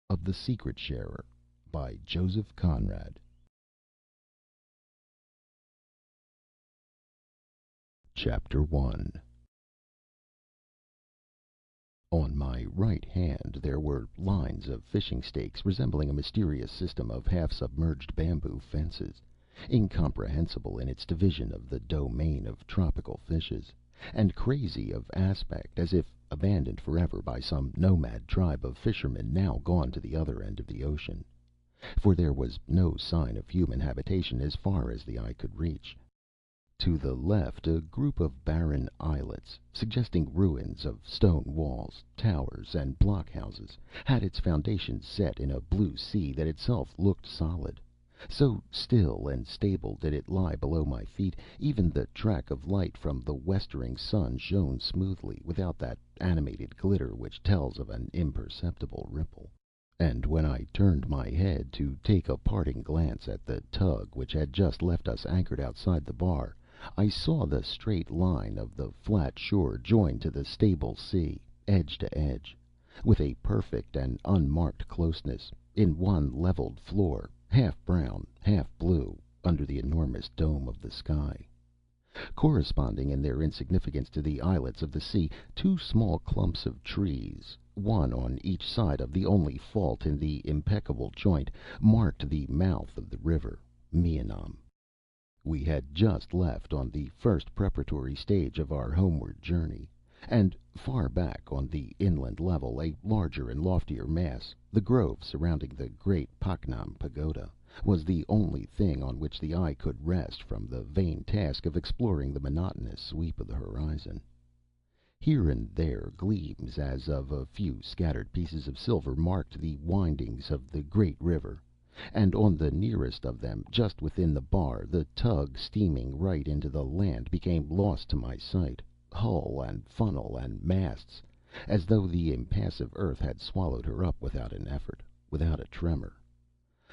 of the Secret Sharer by Joseph Conrad. Chapter 1. On my right hand there were lines of fishing stakes resembling a mysterious system of half-submerged bamboo fences, incomprehensible in its division of the domain of tropical fishes, and crazy of aspect, as if abandoned forever by some nomad tribe of fishermen now gone to the other end of the ocean. For there was no sign of human habitation as far as the eye could reach. To the left, a group of barren islets, suggesting ruins of stone walls, towers, and blockhouses, had its foundations set in a blue sea that itself looked solid. So still and stable did it lie below my feet, even the track of light from the westering sun shone smoothly, without that animated glitter which tells of an imperceptible ripple. And when I turned my head to take a parting glance at the tug which had just left us anchored outside the bar, I saw the straight line of the flat shore joined to the stable sea, edge to edge, with a perfect and unmarked closeness, in one leveled floor, half brown, half blue, under the enormous dome of the sky. Corresponding in their insignificance to the islets of the sea, two small clumps of trees, one on each side of the only fault in the impeccable joint, marked the mouth of the river Meeinam. We had just left on the first preparatory stage of our homeward journey, and far back on the inland level, a larger and loftier mass, the grove surrounding the great Paknam pagoda, was the only thing on which the eye could rest from the vain task of exploring the monotonous sweep of the horizon. Here and there gleams as of a few scattered pieces of silver marked the windings of the great river, and on the nearest of them, just within the bar, the tug steaming right into the land became lost to my sight, hull and funnel and masts, as though the impassive earth had swallowed her up without an effort, without a tremor.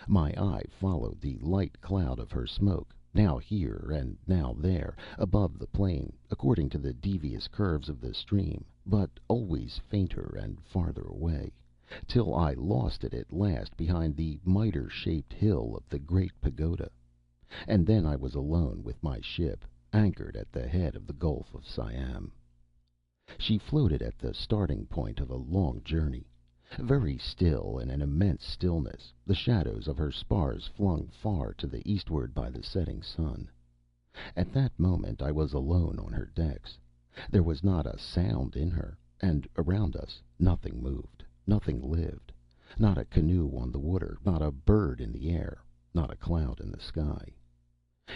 My eye followed the light cloud of her smoke, now here and now there, above the plain, according to the devious curves of the stream, but always fainter and farther away, till I lost it at last behind the miter-shaped hill of the great pagoda. And then I was alone with my ship, anchored at the head of the Gulf of Siam. She floated at the starting point of a long journey, very still in an immense stillness, the shadows of her spars flung far to the eastward by the setting sun. At that moment I was alone on her decks. There was not a sound in her, and around us nothing moved, nothing lived, not a canoe on the water, not a bird in the air, not a cloud in the sky.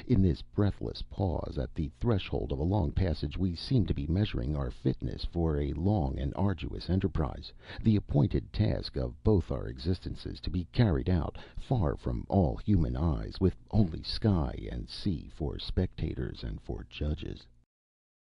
In this breathless pause at the threshold of a long passage we seemed to be measuring our fitness for a long and arduous enterprise, the appointed task of both our existences to be carried out, far from all human eyes, with only sky and sea for spectators and for judges.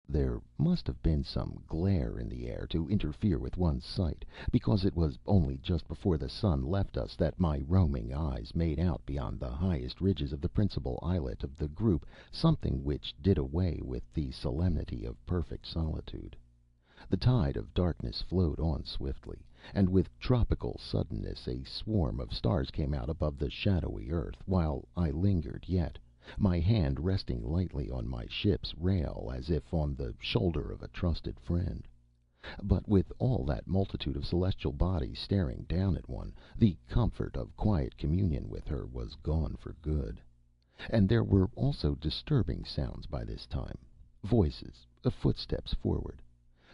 There must have been some glare in the air to interfere with one's sight, because it was only just before the sun left us that my roaming eyes made out beyond the highest ridges of the principal islet of the group something which did away with the solemnity of perfect solitude. The tide of darkness flowed on swiftly, and with tropical suddenness a swarm of stars came out above the shadowy earth, while I lingered yet, my hand resting lightly on my ship's rail as if on the shoulder of a trusted friend. But with all that multitude of celestial bodies staring down at one, the comfort of quiet communion with her was gone for good. And there were also disturbing sounds by this time, voices, footsteps forward.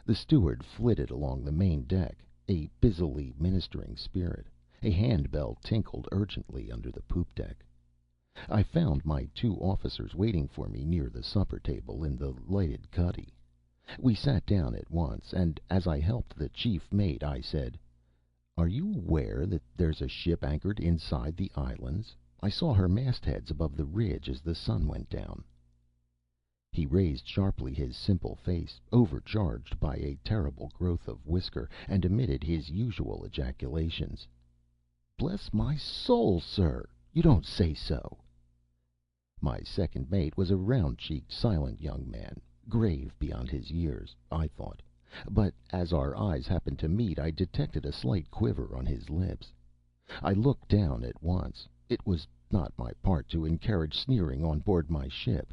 The steward flitted along the main deck, a busily ministering spirit. A handbell tinkled urgently under the poop deck. I found my two officers waiting for me near the supper table in the lighted cuddy. We sat down at once, and as I helped the chief mate, I said, "Are you aware that there's a ship anchored inside the islands? I saw her mastheads above the ridge as the sun went down." He raised sharply his simple face, overcharged by a terrible growth of whisker, and emitted his usual ejaculations. "Bless my soul, sir! You don't say so!" My second mate was a round-cheeked, silent young man, grave beyond his years, I thought, but as our eyes happened to meet I detected a slight quiver on his lips. I looked down at once. It was not my part to encourage sneering on board my ship.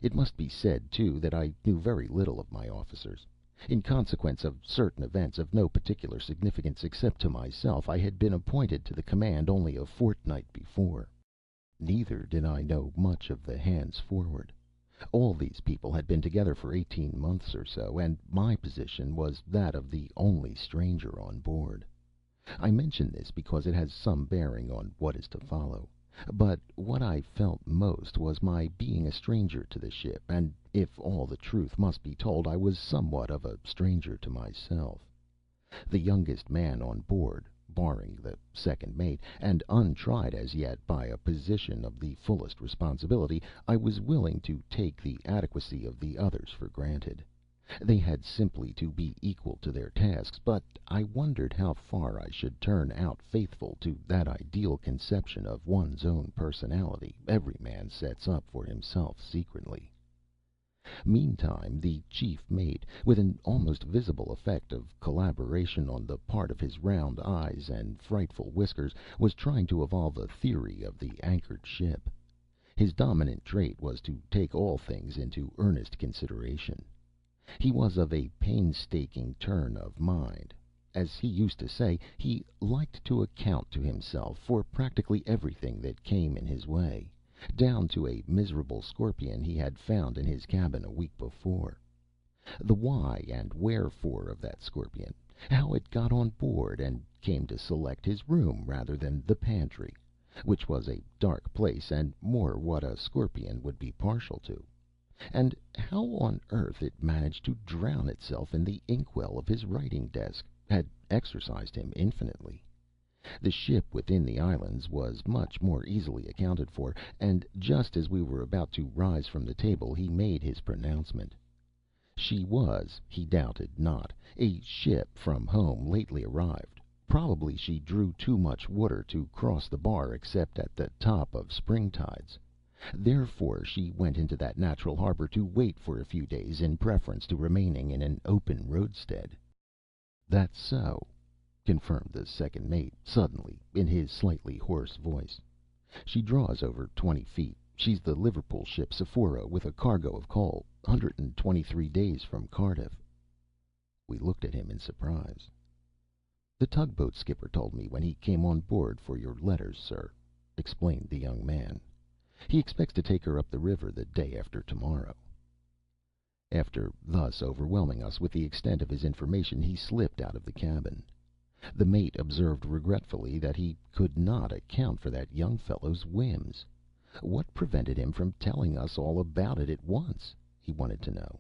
It must be said, too, that I knew very little of my officers. In consequence of certain events of no particular significance except to myself, I had been appointed to the command only a fortnight before. Neither did I know much of the hands forward. All these people had been together for 18 months or so, and my position was that of the only stranger on board. I mention this because it has some bearing on what is to follow. But what I felt most was my being a stranger to the ship, and if all the truth must be told, I was somewhat of a stranger to myself. The youngest man on board, barring the second mate, and untried as yet by a position of the fullest responsibility, I was willing to take the adequacy of the others for granted. They had simply to be equal to their tasks, but I wondered how far I should turn out faithful to that ideal conception of one's own personality every man sets up for himself secretly. Meantime, the chief mate, with an almost visible effect of collaboration on the part of his round eyes and frightful whiskers, was trying to evolve a theory of the anchored ship. His dominant trait was to take all things into earnest consideration. He was of a painstaking turn of mind. As he used to say, he liked to account to himself for practically everything that came in his way, down to a miserable scorpion he had found in his cabin a week before. The why and wherefore of that scorpion, how it got on board and came to select his room rather than the pantry, which was a dark place and more what a scorpion would be partial to, and how on earth it managed to drown itself in the inkwell of his writing desk, had exercised him infinitely. The ship within the islands was much more easily accounted for, and just as we were about to rise from the table he made his pronouncement. She was, he doubted not, a ship from home lately arrived. Probably she drew too much water to cross the bar except at the top of spring tides. Therefore she went into that natural harbor to wait for a few days in preference to remaining in an open roadstead. "That's so," confirmed the second mate, suddenly, in his slightly hoarse voice. "She draws over 20 feet. She's the Liverpool ship Sephora, with a cargo of coal. 123 days from Cardiff." We looked at him in surprise. "The tugboat skipper told me when he came on board for your letters, sir," explained the young man. "He expects to take her up the river the day after tomorrow." After thus overwhelming us with the extent of his information, he slipped out of the cabin. The mate observed regretfully that he could not account for that young fellow's whims. What prevented him from telling us all about it at once, he wanted to know.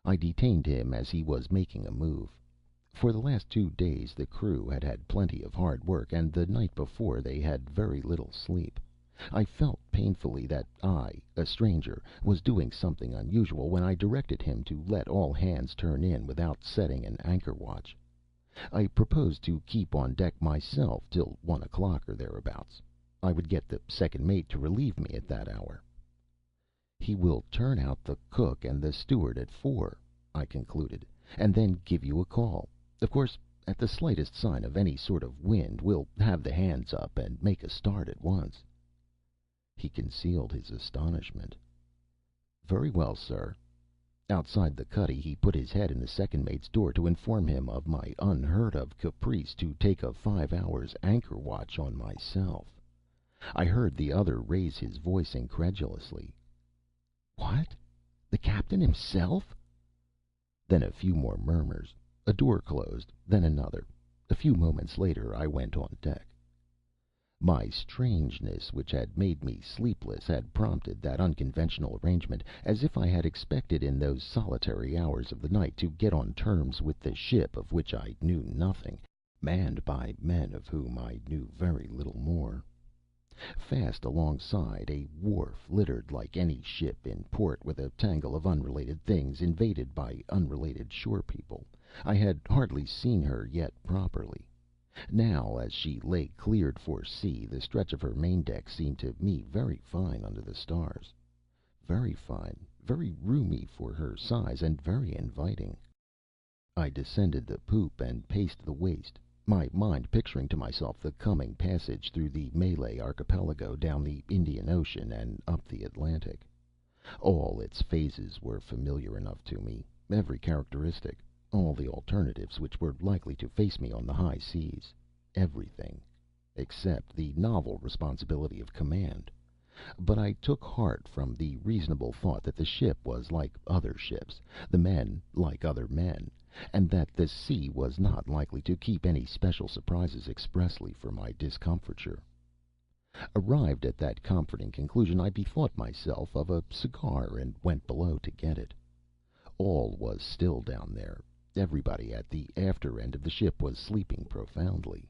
I detained him as he was making a move. For the last 2 days the crew had had plenty of hard work, and the night before they had very little sleep. I felt painfully that I, a stranger, was doing something unusual when I directed him to let all hands turn in without setting an anchor watch. I proposed to keep on deck myself till 1 o'clock or thereabouts. I would get the second mate to relieve me at that hour. "He will turn out the cook and the steward at 4," I concluded, "and then give you a call. Of course, at the slightest sign of any sort of wind, we'll have the hands up and make a start at once." He concealed his astonishment. "Very well, sir." Outside the cuddy he put his head in the second mate's door to inform him of my unheard of caprice to take a 5 hours' anchor watch on myself. I heard the other raise his voice incredulously. "What? The captain himself?" Then a few more murmurs. A door closed, then another. A few moments later I went on deck. My strangeness, which had made me sleepless, had prompted that unconventional arrangement, as if I had expected in those solitary hours of the night to get on terms with the ship of which I knew nothing, manned by men of whom I knew very little more. Fast alongside, a wharf littered like any ship in port with a tangle of unrelated things invaded by unrelated shore people. I had hardly seen her yet properly. Now, as she lay cleared for sea, the stretch of her main deck seemed to me very fine under the stars. Very fine, very roomy for her size, and very inviting. I descended the poop and paced the waist. my mind picturing to myself the coming passage through the Malay Archipelago, down the Indian Ocean, and up the Atlantic. All its phases were familiar enough to me, every characteristic, all the alternatives which were likely to face me on the high seas, everything except the novel responsibility of command. But I took heart from the reasonable thought that the ship was like other ships, the men like other men, and that the sea was not likely to keep any special surprises expressly for my discomfiture. Arrived at that comforting conclusion, I bethought myself of a cigar and went below to get it. All was still down there. Everybody at the after end of the ship was sleeping profoundly.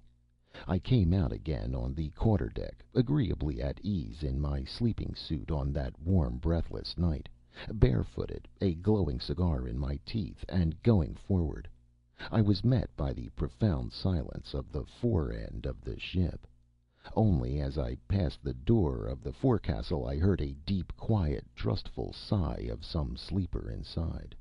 I came out again on the quarter deck, agreeably at ease in my sleeping suit on that warm, breathless night, barefooted, a glowing cigar in my teeth, and going forward. I was met by the profound silence of the fore end of the ship. Only as I passed the door of the forecastle I heard a deep, quiet, trustful sigh of some sleeper inside.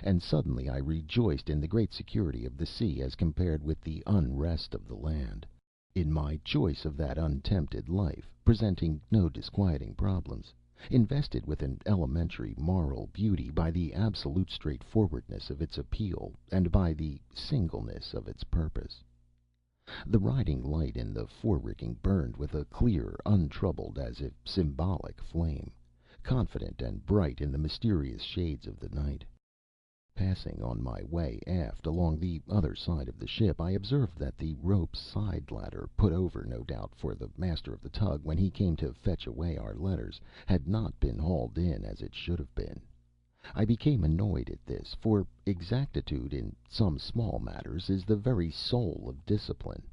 And suddenly I rejoiced in the great security of the sea as compared with the unrest of the land, in my choice of that untempted life, presenting no disquieting problems, invested with an elementary moral beauty by the absolute straightforwardness of its appeal and by the singleness of its purpose. The riding light in the fore-rigging burned with a clear, untroubled, as if symbolic flame, confident and bright in the mysterious shades of the night. Passing on my way aft along the other side of the ship, I observed that the rope's side ladder, put over, no doubt, for the master of the tug when he came to fetch away our letters, had not been hauled in as it should have been. I became annoyed at this, for exactitude in some small matters is the very soul of discipline.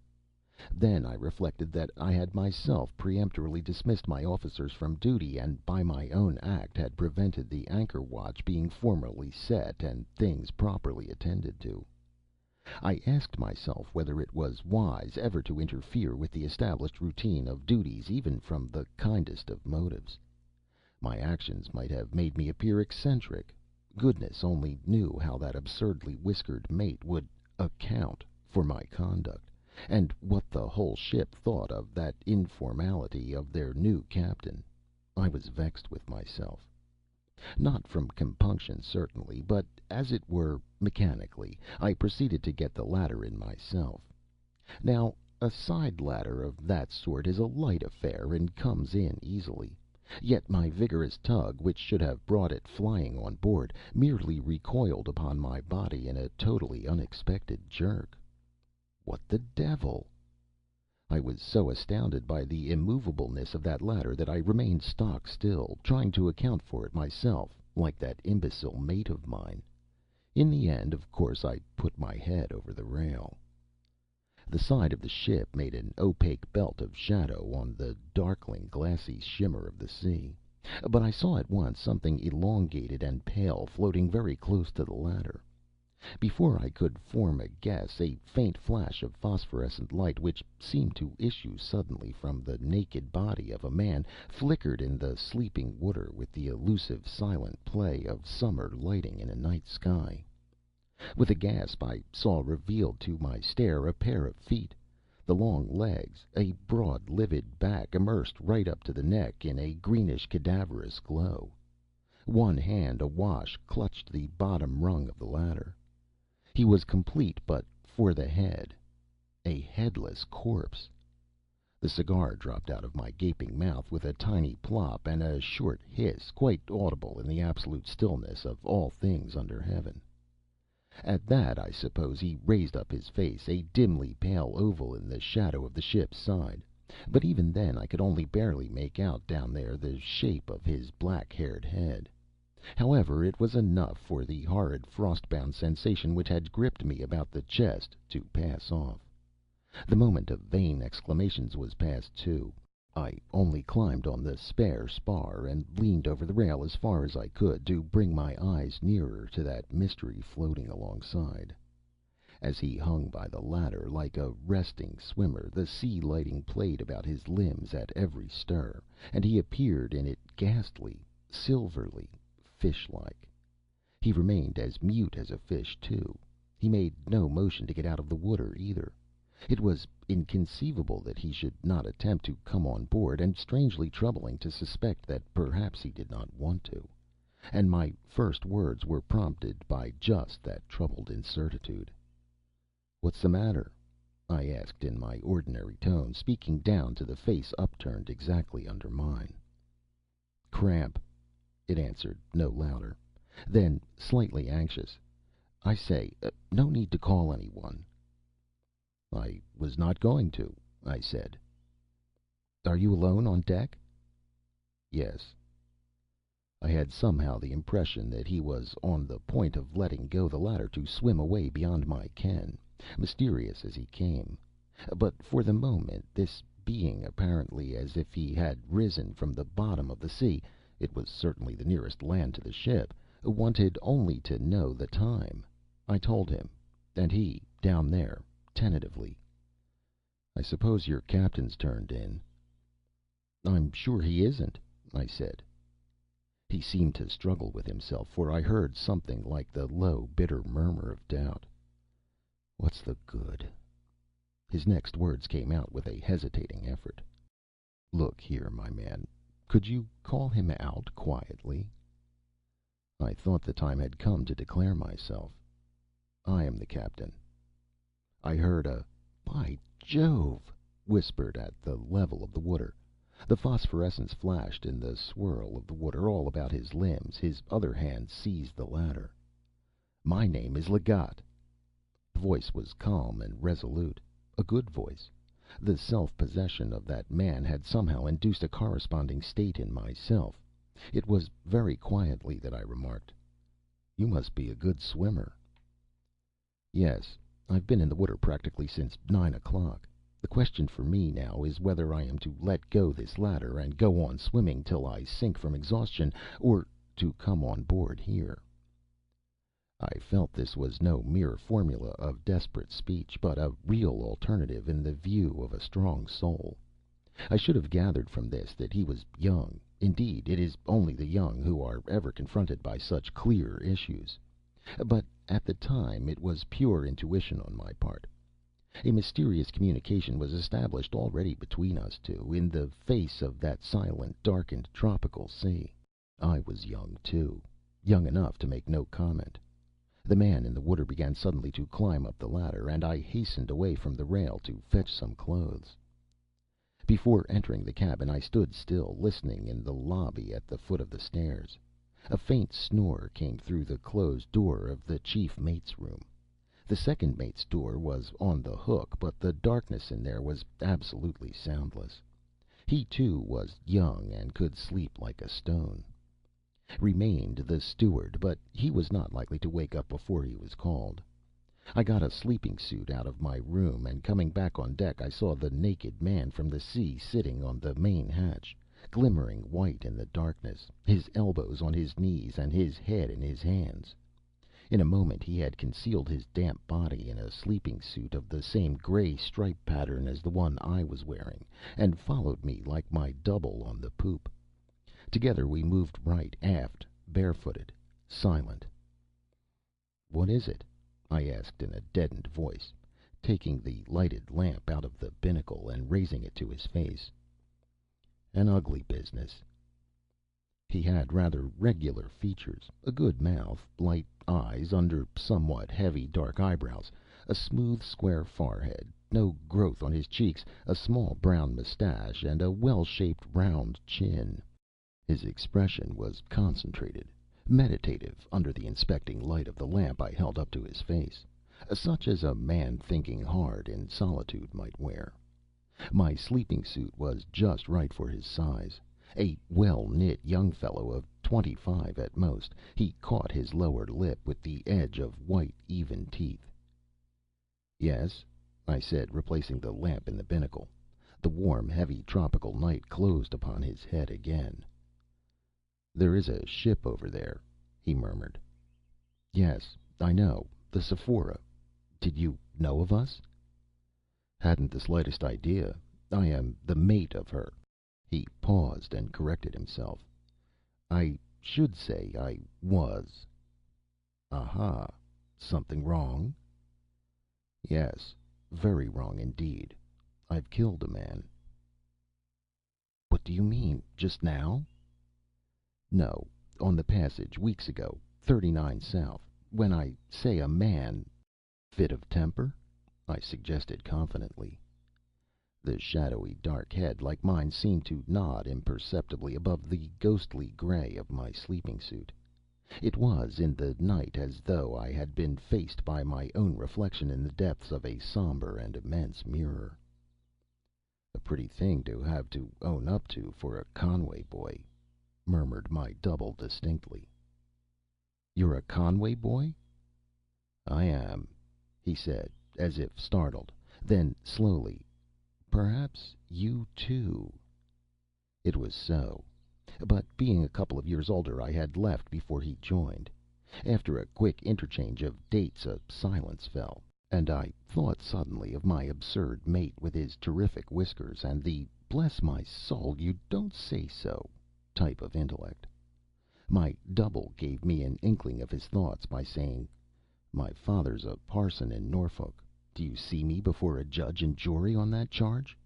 Then I reflected that I had myself peremptorily dismissed my officers from duty, and by my own act had prevented the anchor watch being formally set and things properly attended to. I asked myself whether it was wise ever to interfere with the established routine of duties, even from the kindest of motives. My actions might have made me appear eccentric. Goodness only knew how that absurdly whiskered mate would "account" for my conduct, and what the whole ship thought of that informality of their new captain. I was vexed with myself. Not from compunction, certainly, but, as it were, mechanically, I proceeded to get the ladder in myself. Now, a side ladder of that sort is a light affair and comes in easily. Yet my vigorous tug, which should have brought it flying on board, merely recoiled upon my body in a totally unexpected jerk. What the devil? I was so astounded by the immovableness of that ladder that I remained stock still, trying to account for it myself, like that imbecile mate of mine. In the end, of course, I put my head over the rail. The side of the ship made an opaque belt of shadow on the darkling, glassy shimmer of the sea. But I saw at once something elongated and pale floating very close to the ladder. Before I could form a guess, a faint flash of phosphorescent light, which seemed to issue suddenly from the naked body of a man, flickered in the sleeping water with the elusive, silent play of summer lighting in a night sky. With a gasp I saw revealed to my stare a pair of feet, the long legs, a broad livid back immersed right up to the neck in a greenish cadaverous glow. One hand, awash, clutched the bottom rung of the ladder. He was complete but for the head. A headless corpse. The cigar dropped out of my gaping mouth with a tiny plop and a short hiss, quite audible in the absolute stillness of all things under heaven. At that, I suppose, he raised up his face, a dimly pale oval in the shadow of the ship's side. But even then I could only barely make out down there the shape of his black-haired head. However, it was enough for the horrid frost-bound sensation which had gripped me about the chest to pass off. The moment of vain exclamations was past, too. I only climbed on the spare spar and leaned over the rail as far as I could to bring my eyes nearer to that mystery floating alongside. As he hung by the ladder like a resting swimmer, the sea lighting played about his limbs at every stir, and he appeared in it ghastly, silverly, fish-like. He remained as mute as a fish, too. He made no motion to get out of the water, either. It was inconceivable that he should not attempt to come on board, and strangely troubling to suspect that perhaps he did not want to. And my first words were prompted by just that troubled incertitude. "What's the matter?" I asked in my ordinary tone, speaking down to the face upturned exactly under mine. "Cramp," it answered, no louder. Then, slightly anxious, "I say, no need to call anyone." "I was not going to," I said. "Are you alone on deck?" "Yes." I had somehow the impression that he was on the point of letting go the ladder to swim away beyond my ken, mysterious as he came. But for the moment, this being apparently as if he had risen from the bottom of the sea, it was certainly the nearest land to the ship, wanted only to know the time. I told him. And he, down there, tentatively: "I suppose your captain's turned in." "I'm sure he isn't," I said. He seemed to struggle with himself, for I heard something like the low, bitter murmur of doubt. "What's the good?" His next words came out with a hesitating effort. "Look here, my man. Could you call him out quietly?" I thought the time had come to declare myself. "I am the captain." I heard a "By Jove!" whispered at the level of the water. The phosphorescence flashed in the swirl of the water all about his limbs. His other hand seized the ladder. "My name is Leggatt." The voice was calm and resolute. A good voice. The self possession of that man had somehow induced a corresponding state in myself. It was very quietly that I remarked: "You must be a good swimmer." "Yes. I've been in the water practically since 9 o'clock. The question for me now is whether I am to let go this ladder and go on swimming till I sink from exhaustion, or to come on board here." I felt this was no mere formula of desperate speech, but a real alternative in the view of a strong soul. I should have gathered from this that he was young. Indeed, it is only the young who are ever confronted by such clear issues. But at the time it was pure intuition on my part. A mysterious communication was established already between us two, in the face of that silent, darkened, tropical sea. I was young, too, young enough to make no comment. The man in the water began suddenly to climb up the ladder, and I hastened away from the rail to fetch some clothes. Before entering the cabin, I stood still, listening in the lobby at the foot of the stairs. A faint snore came through the closed door of the chief mate's room. The second mate's door was on the hook, but the darkness in there was absolutely soundless. He, too, was young and could sleep like a stone. Remained the steward, but he was not likely to wake up before he was called. I got a sleeping suit out of my room, and coming back on deck I saw the naked man from the sea sitting on the main hatch, glimmering white in the darkness, his elbows on his knees and his head in his hands. In a moment he had concealed his damp body in a sleeping suit of the same gray stripe pattern as the one I was wearing, and followed me like my double on the poop. Together we moved right aft, barefooted, silent. "What is it?" I asked in a deadened voice, taking the lighted lamp out of the binnacle and raising it to his face. "An ugly business." He had rather regular features, a good mouth, light eyes under somewhat heavy dark eyebrows, a smooth square forehead, no growth on his cheeks, a small brown mustache, and a well shaped round chin. His expression was concentrated, meditative, under the inspecting light of the lamp I held up to his face, such as a man thinking hard in solitude might wear. My sleeping suit was just right for his size. A well knit young fellow of 25 at most, he caught his lower lip with the edge of white, even teeth. "Yes," I said, replacing the lamp in the binnacle. The warm, heavy tropical night closed upon his head again. "There is a ship over there," he murmured. "Yes, I know. The Sephora. Did you know of us?" "Hadn't the slightest idea. I am the mate of her." He paused and corrected himself. "I should say I was." "Aha! Something wrong?" "Yes. Very wrong indeed. I've killed a man." "What do you mean? Just now?" "No. On the passage, weeks ago. 39 South. When I say a man—" "Fit of temper?" I suggested confidently. The shadowy dark head like mine seemed to nod imperceptibly above the ghostly gray of my sleeping suit. It was in the night as though I had been faced by my own reflection in the depths of a somber and immense mirror. "A pretty thing to have to own up to for a Conway boy," murmured my double distinctly. "You're a Conway boy?" "I am," he said, as if startled. Then slowly, "Perhaps you, too." It was so. But being a couple of years older, I had left before he joined. After a quick interchange of dates, a silence fell, and I thought suddenly of my absurd mate with his terrific whiskers and the "bless my soul, you don't say so" type of intellect. My double gave me an inkling of his thoughts by saying, "My father's a parson in Norfolk. Do you see me before a judge and jury on that charge?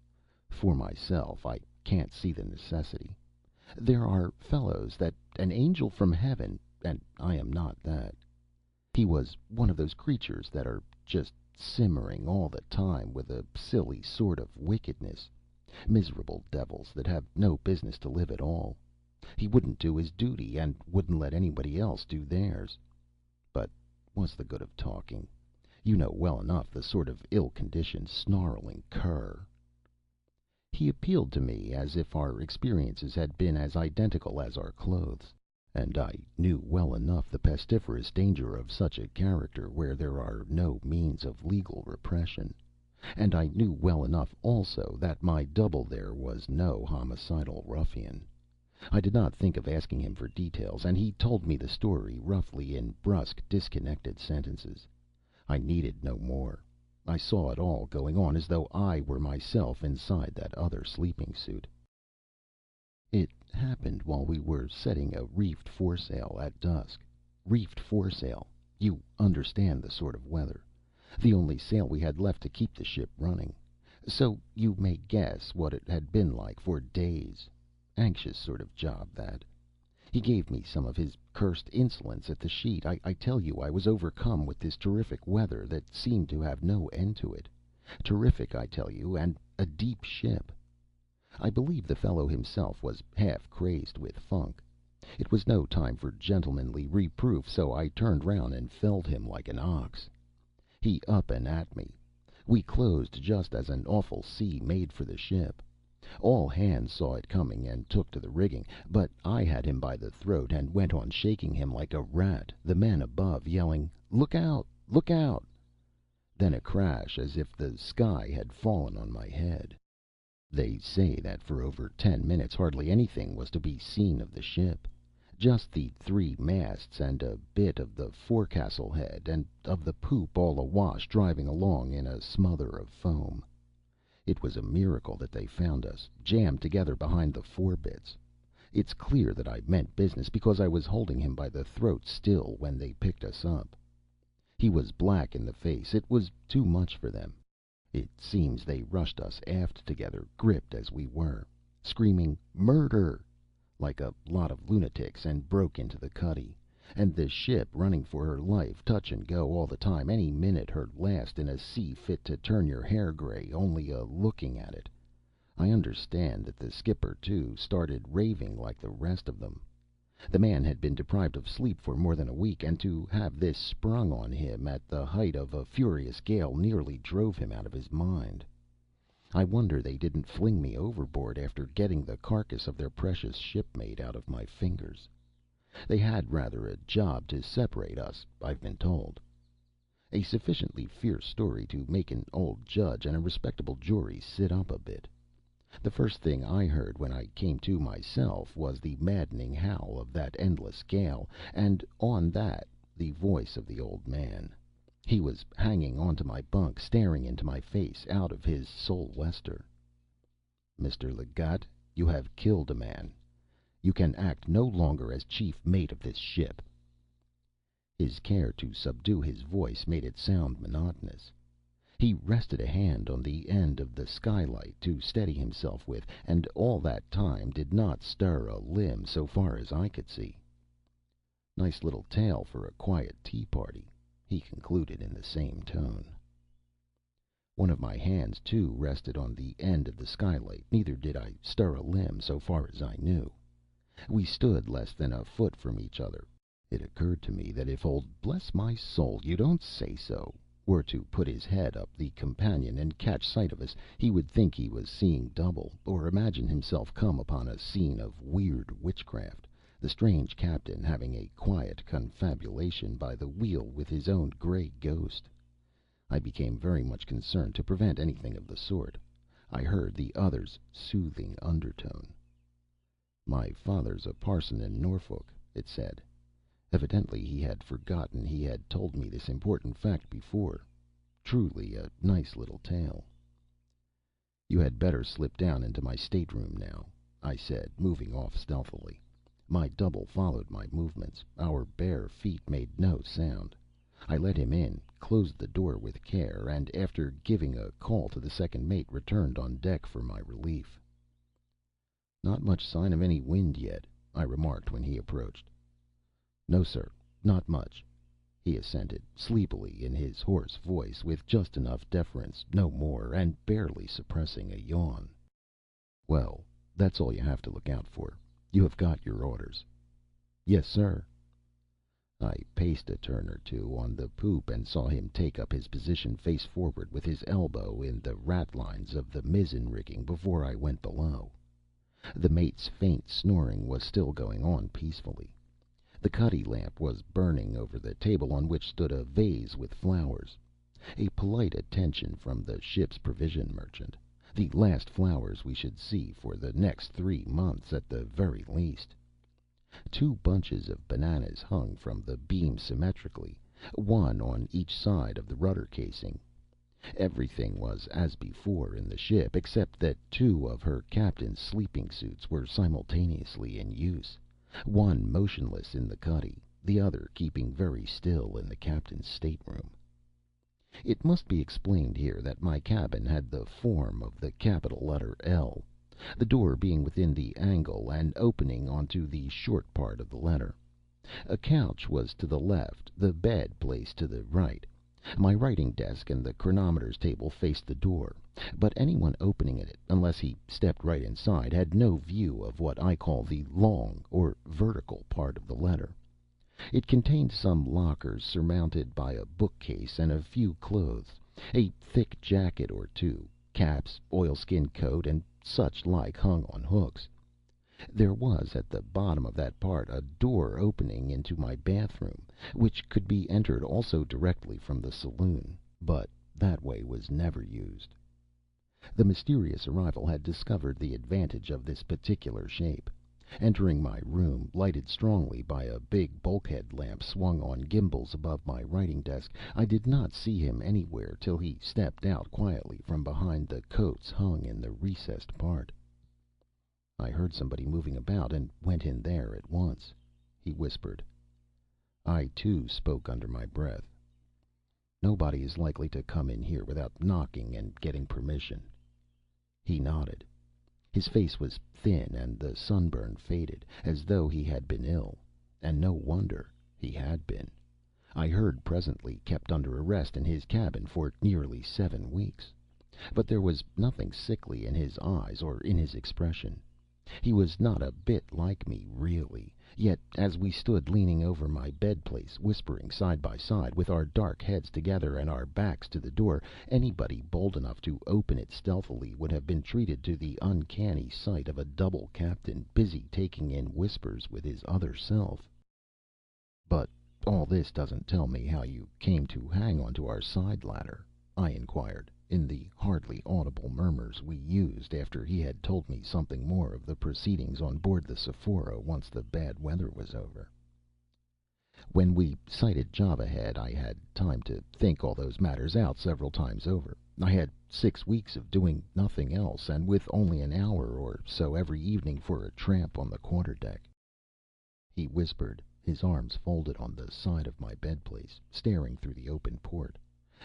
For myself, I can't see the necessity. There are fellows that an angel from heaven, and I am not that. He was one of those creatures that are just simmering all the time with a silly sort of wickedness. Miserable devils that have no business to live at all. He wouldn't do his duty, and wouldn't let anybody else do theirs. But what's the good of talking? You know well enough the sort of ill-conditioned, snarling cur." He appealed to me as if our experiences had been as identical as our clothes. And I knew well enough the pestiferous danger of such a character where there are no means of legal repression. And I knew well enough also that my double there was no homicidal ruffian. I did not think of asking him for details, and he told me the story roughly in brusque, disconnected sentences. I needed no more. I saw it all going on as though I were myself inside that other sleeping suit. "It happened while we were setting a reefed foresail at dusk. Reefed foresail, you understand the sort of weather. The only sail we had left to keep the ship running. So you may guess what it had been like for days. Anxious sort of job, that. He gave me some of his cursed insolence at the sheet. I tell you, I was overcome with this terrific weather that seemed to have no end to it. Terrific, I tell you, and a deep ship. I believe the fellow himself was half crazed with funk. It was no time for gentlemanly reproof, so I turned round and felled him like an ox. He up and at me. We closed just as an awful sea made for the ship. All hands saw it coming and took to the rigging, but I had him by the throat and went on shaking him like a rat, the men above yelling, 'Look out! Look out!' Then a crash as if the sky had fallen on my head. They say that for over 10 minutes hardly anything was to be seen of the ship. Just the three masts and a bit of the forecastle head, and of the poop all awash driving along in a smother of foam. It was a miracle that they found us, jammed together behind the forebitts. It's clear that I meant business, because I was holding him by the throat still when they picked us up. He was black in the face. It was too much for them. It seems they rushed us aft together, gripped as we were, screaming 'Murder!' like a lot of lunatics, and broke into the cuddy. And the ship running for her life, touch and go all the time, any minute her last in a sea fit to turn your hair gray only a looking at it. I understand that the skipper, too, started raving like the rest of them. The man had been deprived of sleep for more than a week, and to have this sprung on him at the height of a furious gale nearly drove him out of his mind. I wonder they didn't fling me overboard after getting the carcass of their precious shipmate out of my fingers. They had rather a job to separate us, I've been told. A sufficiently fierce story to make an old judge and a respectable jury sit up a bit. The first thing I heard when I came to myself was the maddening howl of that endless gale, and on that the voice of the old man. He was hanging onto my bunk, staring into my face out of his sou'wester. "Mr. Leggatt, you have killed a man. You can act no longer as chief mate of this ship." His care to subdue his voice made it sound monotonous. He rested a hand on the end of the skylight to steady himself with, and all that time did not stir a limb so far as I could see. Nice little tale for a quiet tea party, he concluded in the same tone. One of my hands, too, rested on the end of the skylight. Neither did I stir a limb, so far as I knew. We stood less than a foot from each other. It occurred to me that if old Bless my soul, you don't say so were to put his head up the companion and catch sight of us, he would think he was seeing double, or imagine himself come upon a scene of weird witchcraft, the strange captain having a quiet confabulation by the wheel with his own gray ghost. I became very much concerned to prevent anything of the sort. I heard the other's soothing undertone. "My father's a parson in Norfolk," it said. Evidently he had forgotten he had told me this important fact before. Truly a nice little tale. "You had better slip down into my stateroom now," I said, moving off stealthily. My double followed my movements. Our bare feet made no sound. I let him in, closed the door with care, and after giving a call to the second mate, returned on deck for my relief. "Not much sign of any wind yet," I remarked when he approached. "No, sir, not much," he assented, sleepily in his hoarse voice, with just enough deference, no more, and barely suppressing a yawn. "Well, that's all you have to look out for. You have got your orders." "Yes, sir." I paced a turn or two on the poop and saw him take up his position face forward with his elbow in the ratlines of the mizzen rigging before I went below. The mate's faint snoring was still going on peacefully. The cuddy lamp was burning over the table on which stood a vase with flowers. A polite attention from the ship's provision merchant. The last flowers we should see for the next 3 months at the very least. 2 bunches of bananas hung from the beam symmetrically, one on each side of the rudder casing. Everything was as before in the ship, except that 2 of her captain's sleeping suits were simultaneously in use, one motionless in the cuddy, the other keeping very still in the captain's stateroom. It must be explained here that my cabin had the form of the capital letter L, the door being within the angle and opening onto the short part of the letter. A couch was to the left, the bed placed to the right. My writing desk and the chronometer's table faced the door, but anyone opening it, unless he stepped right inside, had no view of what I call the long or vertical part of the letter. It contained some lockers surmounted by a bookcase and a few clothes, a thick jacket or 2, caps, oilskin coat, and such like hung on hooks. There was at the bottom of that part a door opening into my bathroom, which could be entered also directly from the saloon, but that way was never used. The mysterious arrival had discovered the advantage of this particular shape. Entering my room, lighted strongly by a big bulkhead lamp swung on gimbals above my writing desk, I did not see him anywhere till he stepped out quietly from behind the coats hung in the recessed part. "I heard somebody moving about, and went in there at once," he whispered. I, too, spoke under my breath. "Nobody is likely to come in here without knocking and getting permission." He nodded. His face was thin and the sunburn faded, as though he had been ill. And no wonder. He had been. I heard presently kept under arrest in his cabin for nearly 7 weeks. But there was nothing sickly in his eyes or in his expression. He was not a bit like me, really. Yet, as we stood leaning over my bed place, whispering side by side, with our dark heads together and our backs to the door, anybody bold enough to open it stealthily would have been treated to the uncanny sight of a double captain busy taking in whispers with his other self. "But all this doesn't tell me how you came to hang onto our side ladder," I inquired, in the hardly audible murmurs we used after he had told me something more of the proceedings on board the Sephora once the bad weather was over. When we sighted Java Head, I had time to think all those matters out several times over. I had 6 weeks of doing nothing else, and with only an hour or so every evening for a tramp on the quarterdeck. He whispered, his arms folded on the side of my bed place, staring through the open port.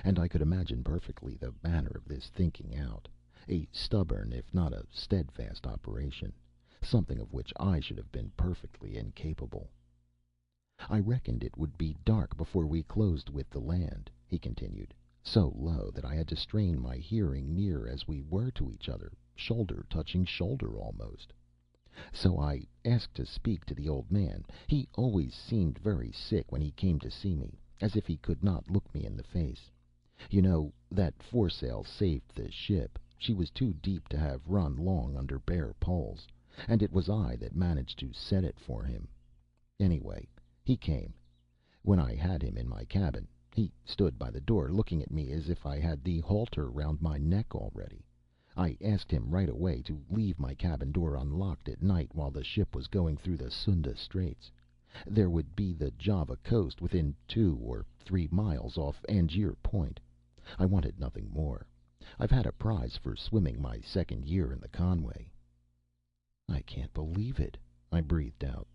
And I could imagine perfectly the manner of this thinking out. A stubborn, if not a steadfast operation. Something of which I should have been perfectly incapable. "I reckoned it would be dark before we closed with the land," he continued, so low that I had to strain my hearing, near as we were to each other, shoulder touching shoulder almost. "So I asked to speak to the old man. He always seemed very sick when he came to see me, as if he could not look me in the face. You know, that foresail saved the ship. She was too deep to have run long under bare poles, and it was I that managed to set it for him. Anyway, he came. When I had him in my cabin, he stood by the door looking at me as if I had the halter round my neck already. I asked him right away to leave my cabin door unlocked at night while the ship was going through the Sunda Straits. There would be the Java coast within 2 or 3 miles off Angier Point. I wanted nothing more. I've had a prize for swimming my second year in the Conway." "I can't believe it," I breathed out.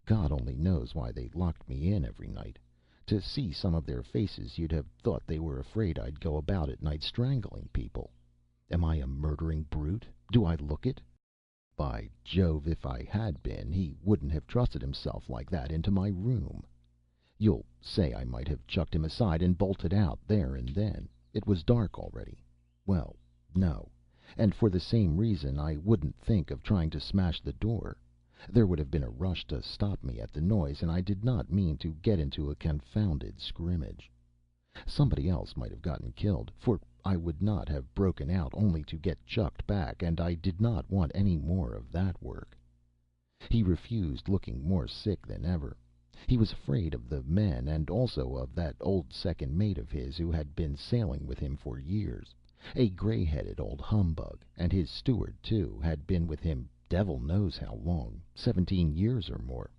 "God only knows why they locked me in every night. To see some of their faces you'd have thought they were afraid I'd go about at night strangling people. Am I a murdering brute? Do I look it? By Jove, if I had been, he wouldn't have trusted himself like that into my room. You'll say I might have chucked him aside and bolted out there and then. It was dark already. Well, no. And for the same reason I wouldn't think of trying to smash the door. There would have been a rush to stop me at the noise, and I did not mean to get into a confounded scrimmage. Somebody else might have gotten killed, for I would not have broken out only to get chucked back, and I did not want any more of that work." He refused, looking more sick than ever. He was afraid of the men, and also of that old second mate of his who had been sailing with him for years. A gray-headed old humbug, and his steward, too, had been with him devil knows how long, 17 years or more.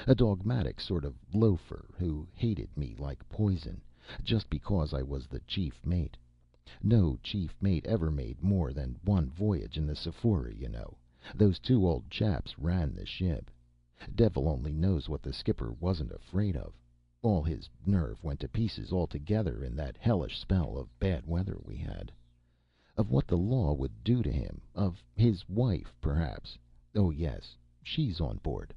A dogmatic sort of loafer who hated me like poison, just because I was the chief mate. No chief mate ever made more than one voyage in the Sephora, you know. Those two old chaps ran the ship. Devil only knows what the skipper wasn't afraid of. All his nerve went to pieces altogether in that hellish spell of bad weather we had. Of what the law would do to him. Of his wife, perhaps. Oh, yes, she's on board.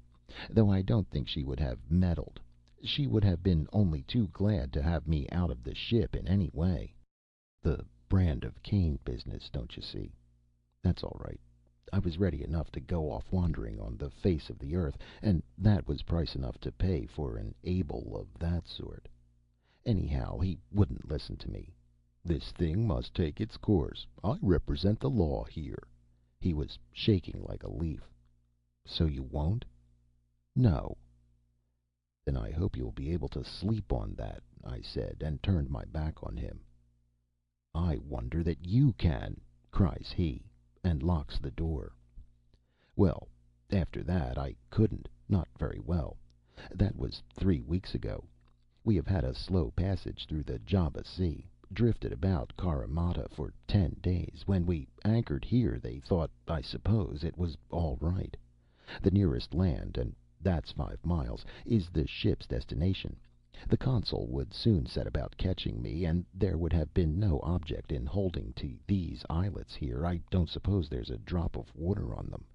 Though I don't think she would have meddled. She would have been only too glad to have me out of the ship in any way. The brand of Cain business, don't you see? That's all right. I was ready enough to go off wandering on the face of the earth, and that was price enough to pay for an Abel of that sort. Anyhow, he wouldn't listen to me. "This thing must take its course. I represent the law here." He was shaking like a leaf. "So you won't?" "No." "Then I hope you'll be able to sleep on that," I said, and turned my back on him. "I wonder that you can," cries he, and locks the door. Well, after that I couldn't, not very well. That was 3 weeks ago. We have had a slow passage through the Java Sea, drifted about Carimata for 10 days. When we anchored here they thought, I suppose, it was all right. The nearest land, and that's 5 miles, is the ship's destination. The consul would soon set about catching me, and there would have been no object in holding to these islets here. I don't suppose there's a drop of water on them.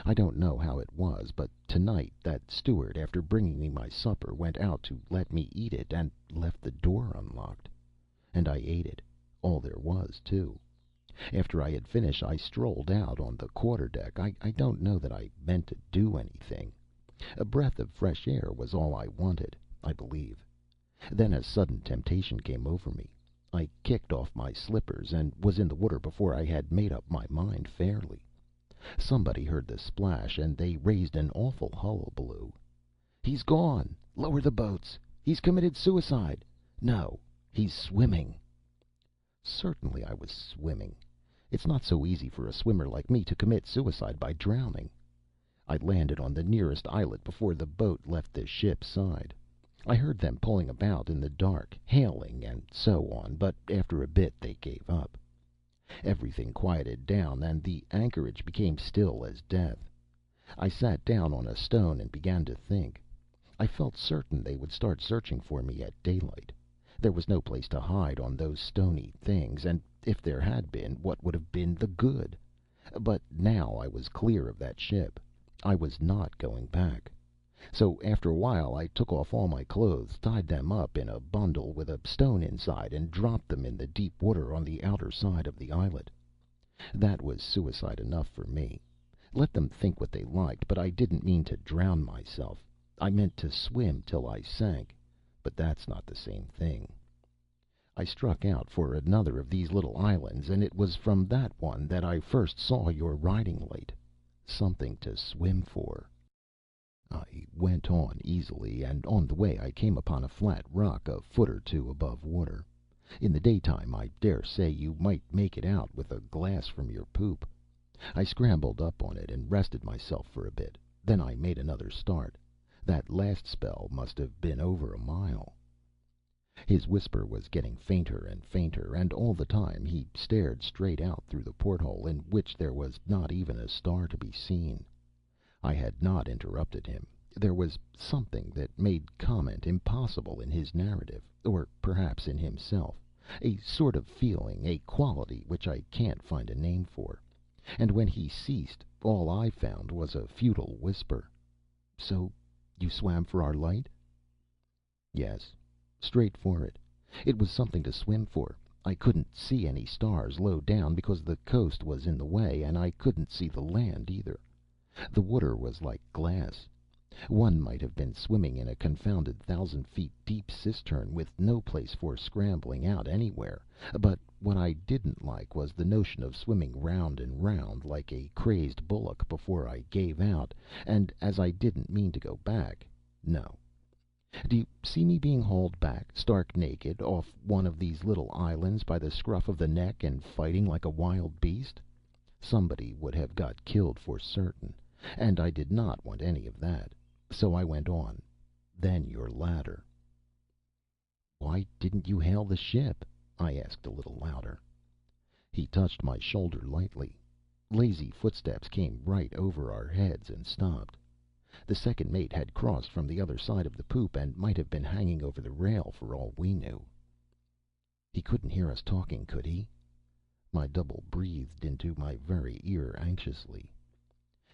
I don't know how it was, but tonight that steward, after bringing me my supper, went out to let me eat it, and left the door unlocked. And I ate it, all there was, too. After I had finished, I strolled out on the quarter-deck. I don't know that I meant to do anything. A breath of fresh air was all I wanted, I believe. Then a sudden temptation came over me. I kicked off my slippers, and was in the water before I had made up my mind fairly. Somebody heard the splash, and they raised an awful hullabaloo. "He's gone! Lower the boats! He's committed suicide! No, he's swimming!" Certainly I was swimming. It's not so easy for a swimmer like me to commit suicide by drowning. I landed on the nearest islet before the boat left the ship's side. I heard them pulling about in the dark, hailing and so on, but after a bit they gave up. Everything quieted down, and the anchorage became still as death. I sat down on a stone and began to think. I felt certain they would start searching for me at daylight. There was no place to hide on those stony things, and if there had been, what would have been the good? But now I was clear of that ship. I was not going back. So after a while I took off all my clothes, tied them up in a bundle with a stone inside, and dropped them in the deep water on the outer side of the islet. That was suicide enough for me. Let them think what they liked, but I didn't mean to drown myself. I meant to swim till I sank. But that's not the same thing. I struck out for another of these little islands, and it was from that one that I first saw your riding light. Something to swim for. I went on easily, and on the way I came upon a flat rock a foot or two above water. In the daytime I dare say you might make it out with a glass from your poop. I scrambled up on it and rested myself for a bit. Then I made another start. That last spell must have been over a mile. His whisper was getting fainter and fainter, and all the time he stared straight out through the porthole, in which there was not even a star to be seen. I had not interrupted him. There was something that made comment impossible in his narrative, or perhaps in himself, a sort of feeling, a quality which I can't find a name for. And when he ceased, all I found was a futile whisper. "So you swam for our light?" "Yes. Straight for it. It was something to swim for. I couldn't see any stars low down because the coast was in the way, and I couldn't see the land either. The water was like glass. One might have been swimming in a confounded 1,000 feet deep cistern, with no place for scrambling out anywhere. But what I didn't like was the notion of swimming round and round like a crazed bullock before I gave out, and as I didn't mean to go back, no. Do you see me being hauled back, stark naked, off one of these little islands by the scruff of the neck, and fighting like a wild beast? Somebody would have got killed for certain, and I did not want any of that. So I went on. Then your ladder." "Why didn't you hail the ship?" I asked a little louder. He touched my shoulder lightly. Lazy footsteps came right over our heads and stopped. The second mate had crossed from the other side of the poop, and might have been hanging over the rail for all we knew. "He couldn't hear us talking, could he?" My double breathed into my very ear anxiously.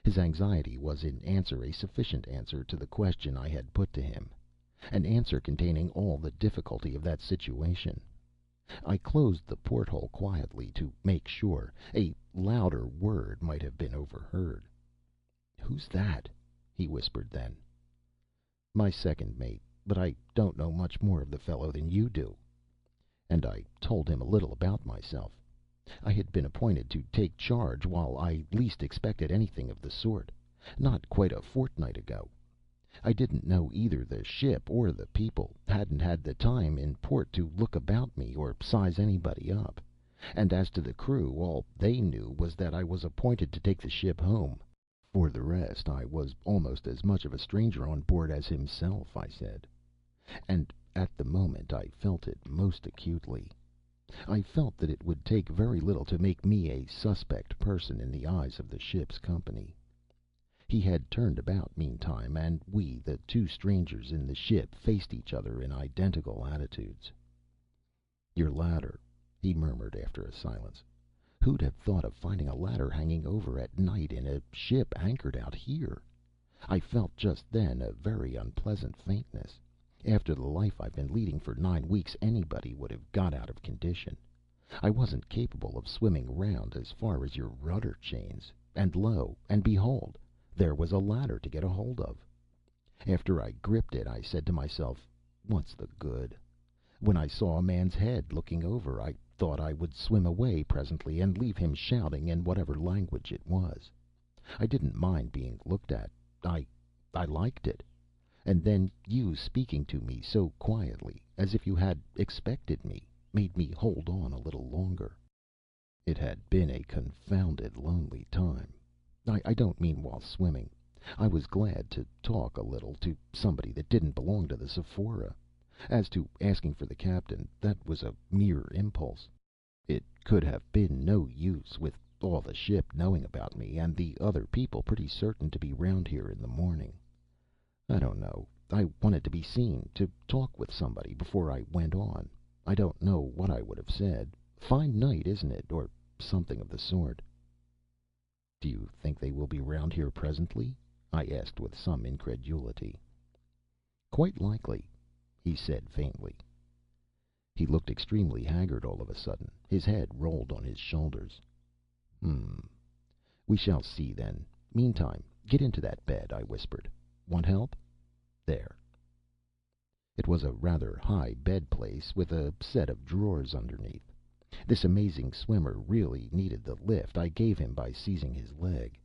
His anxiety was in answer a sufficient answer to the question I had put to him, an answer containing all the difficulty of that situation. I closed the porthole quietly to make sure. A louder word might have been overheard. "Who's that?" he whispered then. "My second mate, but I don't know much more of the fellow than you do." And I told him a little about myself. I had been appointed to take charge while I least expected anything of the sort, not quite a fortnight ago. I didn't know either the ship or the people, hadn't had the time in port to look about me or size anybody up. And as to the crew, all they knew was that I was appointed to take the ship home. For the rest, I was almost as much of a stranger on board as himself, I said. And at the moment I felt it most acutely. I felt that it would take very little to make me a suspect person in the eyes of the ship's company. He had turned about meantime, and we, the two strangers in the ship, faced each other in identical attitudes. "Your ladder," he murmured after a silence. "Who'd have thought of finding a ladder hanging over at night in a ship anchored out here?" I felt just then a very unpleasant faintness. After the life I've been leading for 9 weeks, anybody would have got out of condition. I wasn't capable of swimming round as far as your rudder chains. And lo and behold, there was a ladder to get a hold of. After I gripped it, I said to myself, "What's the good?" When I saw a man's head looking over, I thought I would swim away presently and leave him shouting in whatever language it was. I didn't mind being looked at. I liked it. And then you speaking to me so quietly, as if you had expected me, made me hold on a little longer. It had been a confounded lonely time. I don't mean while swimming. I was glad to talk a little to somebody that didn't belong to the Sephora. As to asking for the captain, that was a mere impulse. It could have been no use, with all the ship knowing about me, and the other people pretty certain to be round here in the morning. I don't know. I wanted to be seen, to talk with somebody before I went on. I don't know what I would have said. Fine night, isn't it? Or something of the sort. Do you think they will be round here presently? I asked with some incredulity. Quite likely, he said faintly. He looked extremely haggard all of a sudden. His head rolled on his shoulders. Hmm. We shall see then. Meantime, get into that bed, I whispered. Want help? There. It was a rather high bed place with a set of drawers underneath. This amazing swimmer really needed the lift I gave him by seizing his leg.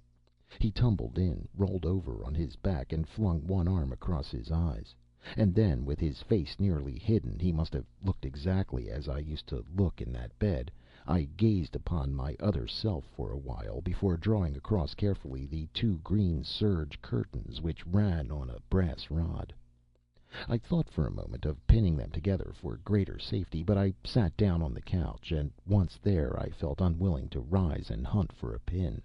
He tumbled in, rolled over on his back, and flung one arm across his eyes. And then, with his face nearly hidden, he must have looked exactly as I used to look in that bed. I gazed upon my other self for a while before drawing across carefully the two green serge curtains which ran on a brass rod. I thought for a moment of pinning them together for greater safety, but I sat down on the couch, and once there I felt unwilling to rise and hunt for a pin.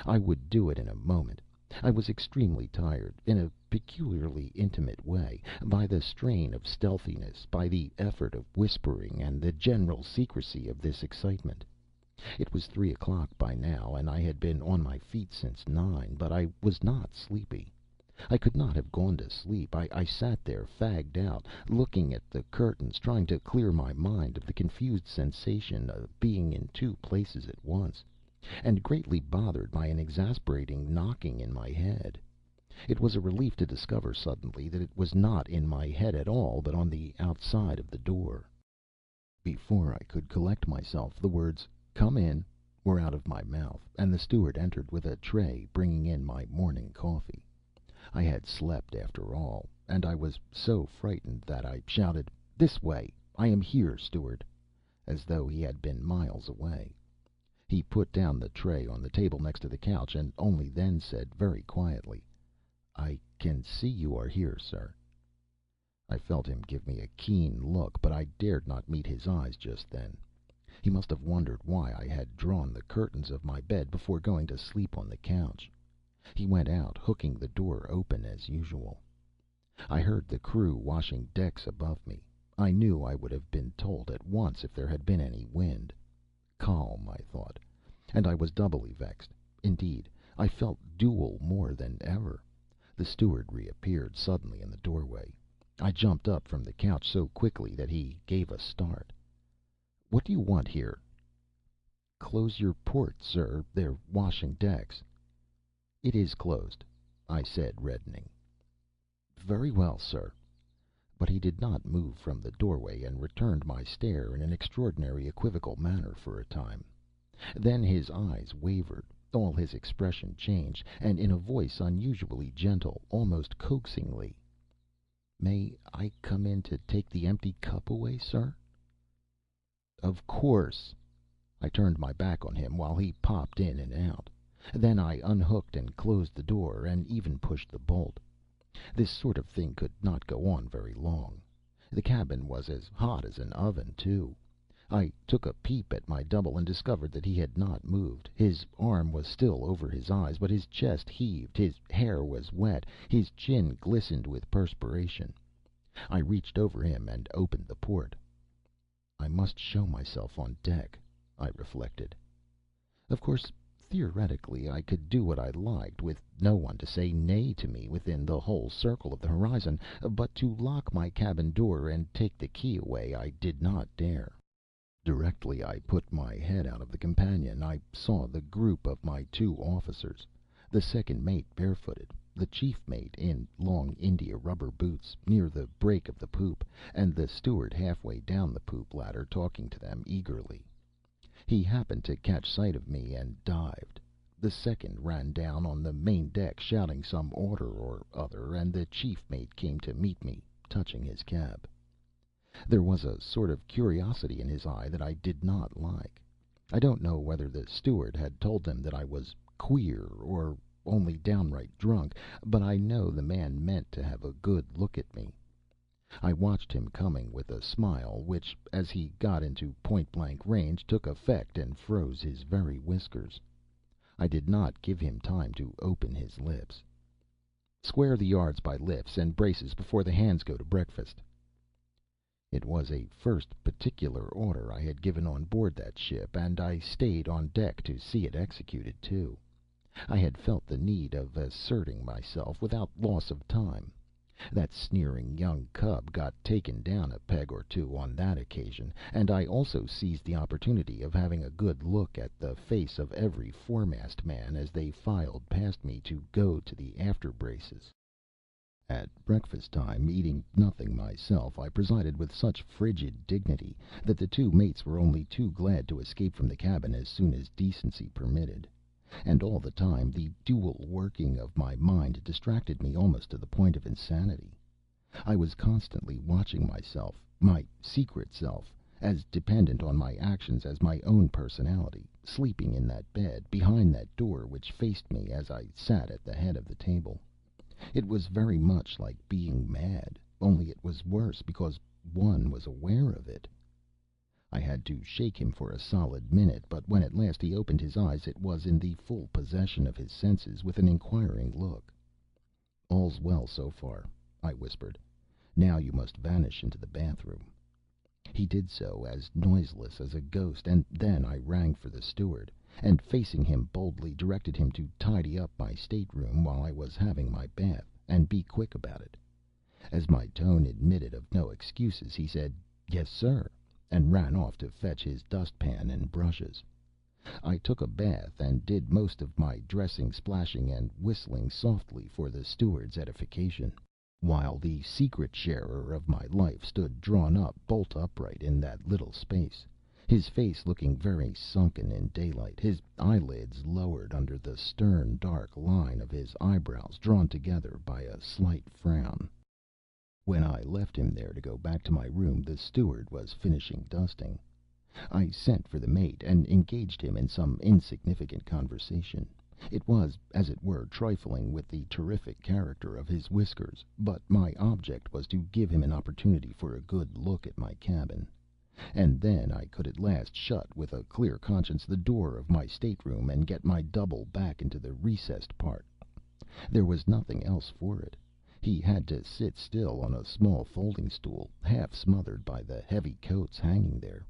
I would do it in a moment. I was extremely tired, in a peculiarly intimate way, by the strain of stealthiness, by the effort of whispering, and the general secrecy of this excitement. It was 3 o'clock by now, and I had been on my feet since 9, but I was not sleepy. I could not have gone to sleep. I sat there, fagged out, looking at the curtains, trying to clear my mind of the confused sensation of being in two places at once, and greatly bothered by an exasperating knocking in my head. It was a relief to discover suddenly that it was not in my head at all, but on the outside of the door. Before I could collect myself, the words "Come in" were out of my mouth, and the steward entered with a tray, bringing in my morning coffee. I had slept after all, and I was so frightened that I shouted, "This way! I am here, steward!" as though he had been miles away. He put down the tray on the table next to the couch, and only then said very quietly, "I can see you are here, sir." I felt him give me a keen look, but I dared not meet his eyes just then. He must have wondered why I had drawn the curtains of my bed before going to sleep on the couch. He went out, hooking the door open as usual. I heard the crew washing decks above me. I knew I would have been told at once if there had been any wind. Calm, I thought, and I was doubly vexed. Indeed, I felt dual more than ever. The steward reappeared suddenly in the doorway. I jumped up from the couch so quickly that he gave a start. "What do you want here?" "Close your port, sir. They're washing decks." "It is closed," I said, reddening. "Very well, sir." But he did not move from the doorway, and returned my stare in an extraordinary equivocal manner for a time. Then his eyes wavered, all his expression changed, and in a voice unusually gentle, almost coaxingly, "May I come in to take the empty cup away, sir?" "Of course." I turned my back on him while he popped in and out. Then I unhooked and closed the door, and even pushed the bolt. This sort of thing could not go on very long. The cabin was as hot as an oven, too. I took a peep at my double, and discovered that he had not moved. His arm was still over his eyes, but his chest heaved, his hair was wet, his chin glistened with perspiration. I reached over him and opened the port. I must show myself on deck, I reflected. Of course, theoretically, I could do what I liked, with no one to say nay to me within the whole circle of the horizon, but to lock my cabin door and take the key away I did not dare. Directly I put my head out of the companion, I saw the group of my two officers, the second mate barefooted, the chief mate in long India rubber boots, near the break of the poop, and the steward halfway down the poop ladder talking to them eagerly. He happened to catch sight of me and dived. The second ran down on the main deck shouting some order or other, and the chief mate came to meet me, touching his cap. There was a sort of curiosity in his eye that I did not like. I don't know whether the steward had told them that I was queer, or only downright drunk, but I know the man meant to have a good look at me. I watched him coming with a smile which, as he got into point blank range, took effect and froze his very whiskers. I did not give him time to open his lips. "Square the yards by lifts and braces before the hands go to breakfast." It was a first particular order I had given on board that ship, and I stayed on deck to see it executed, too. I had felt the need of asserting myself without loss of time. That sneering young cub got taken down a peg or two on that occasion, and I also seized the opportunity of having a good look at the face of every foremast man as they filed past me to go to the after braces. At breakfast time, eating nothing myself, I presided with such frigid dignity that the two mates were only too glad to escape from the cabin as soon as decency permitted. And all the time the dual working of my mind distracted me almost to the point of insanity. I was constantly watching myself, my secret self, as dependent on my actions as my own personality, sleeping in that bed, behind that door which faced me as I sat at the head of the table. It was very much like being mad, only it was worse because one was aware of it. I had to shake him for a solid minute, but when at last he opened his eyes it was in the full possession of his senses, with an inquiring look. "All's well so far," I whispered. "Now you must vanish into the bathroom." He did so, as noiseless as a ghost, and then I rang for the steward, and facing him boldly directed him to tidy up my stateroom while I was having my bath, and be quick about it. As my tone admitted of no excuses, he said, "Yes, sir," and ran off to fetch his dustpan and brushes. I took a bath, and did most of my dressing, splashing, and whistling softly for the steward's edification, while the secret sharer of my life stood drawn up bolt upright in that little space, his face looking very sunken in daylight, his eyelids lowered under the stern, dark line of his eyebrows drawn together by a slight frown. When I left him there to go back to my room, the steward was finishing dusting. I sent for the mate, and engaged him in some insignificant conversation. It was, as it were, trifling with the terrific character of his whiskers, but my object was to give him an opportunity for a good look at my cabin. And then I could at last shut with a clear conscience the door of my stateroom, and get my double back into the recessed part. There was nothing else for it. He had to sit still on a small folding stool, half smothered by the heavy coats hanging there.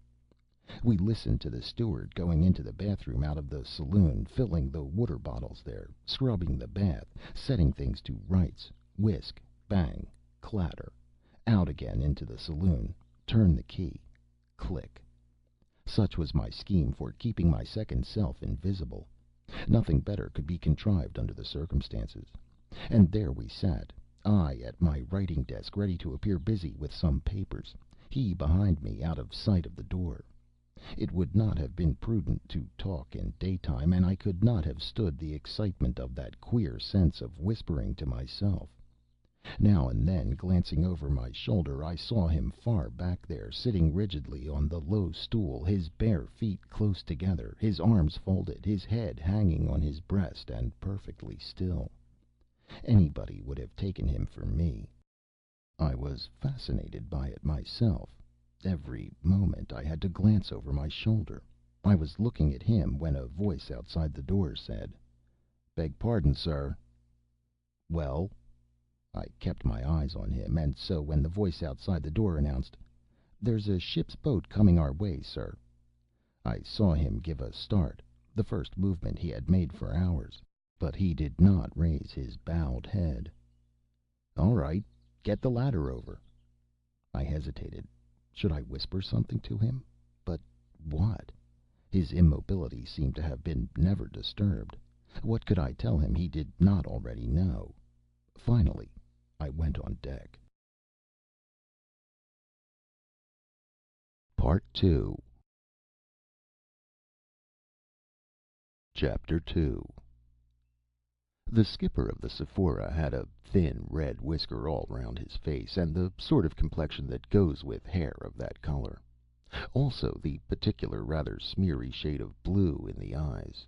We listened to the steward going into the bathroom out of the saloon, filling the water bottles there, scrubbing the bath, setting things to rights, whisk, bang, clatter, out again into the saloon, turn the key, click. Such was my scheme for keeping my second self invisible. Nothing better could be contrived under the circumstances. And there we sat, I at my writing desk, ready to appear busy with some papers, he behind me out of sight of the door. It would not have been prudent to talk in daytime, and I could not have stood the excitement of that queer sense of whispering to myself. Now and then, glancing over my shoulder, I saw him far back there, sitting rigidly on the low stool, his bare feet close together, his arms folded, his head hanging on his breast, and perfectly still. Anybody would have taken him for me. I was fascinated by it myself. Every moment I had to glance over my shoulder. I was looking at him when a voice outside the door said, "Beg pardon, sir." "Well?" I kept my eyes on him, and so when the voice outside the door announced, "There's a ship's boat coming our way, sir," I saw him give a start, the first movement he had made for hours. But he did not raise his bowed head. "All right. Get the ladder over." I hesitated. Should I whisper something to him? But what? His immobility seemed to have been never disturbed. What could I tell him he did not already know? Finally, I went on deck. Part 2. Chapter 2. The skipper of the Sephora had a thin red whisker all round his face, and the sort of complexion that goes with hair of that color. Also the particular rather smeary shade of blue in the eyes.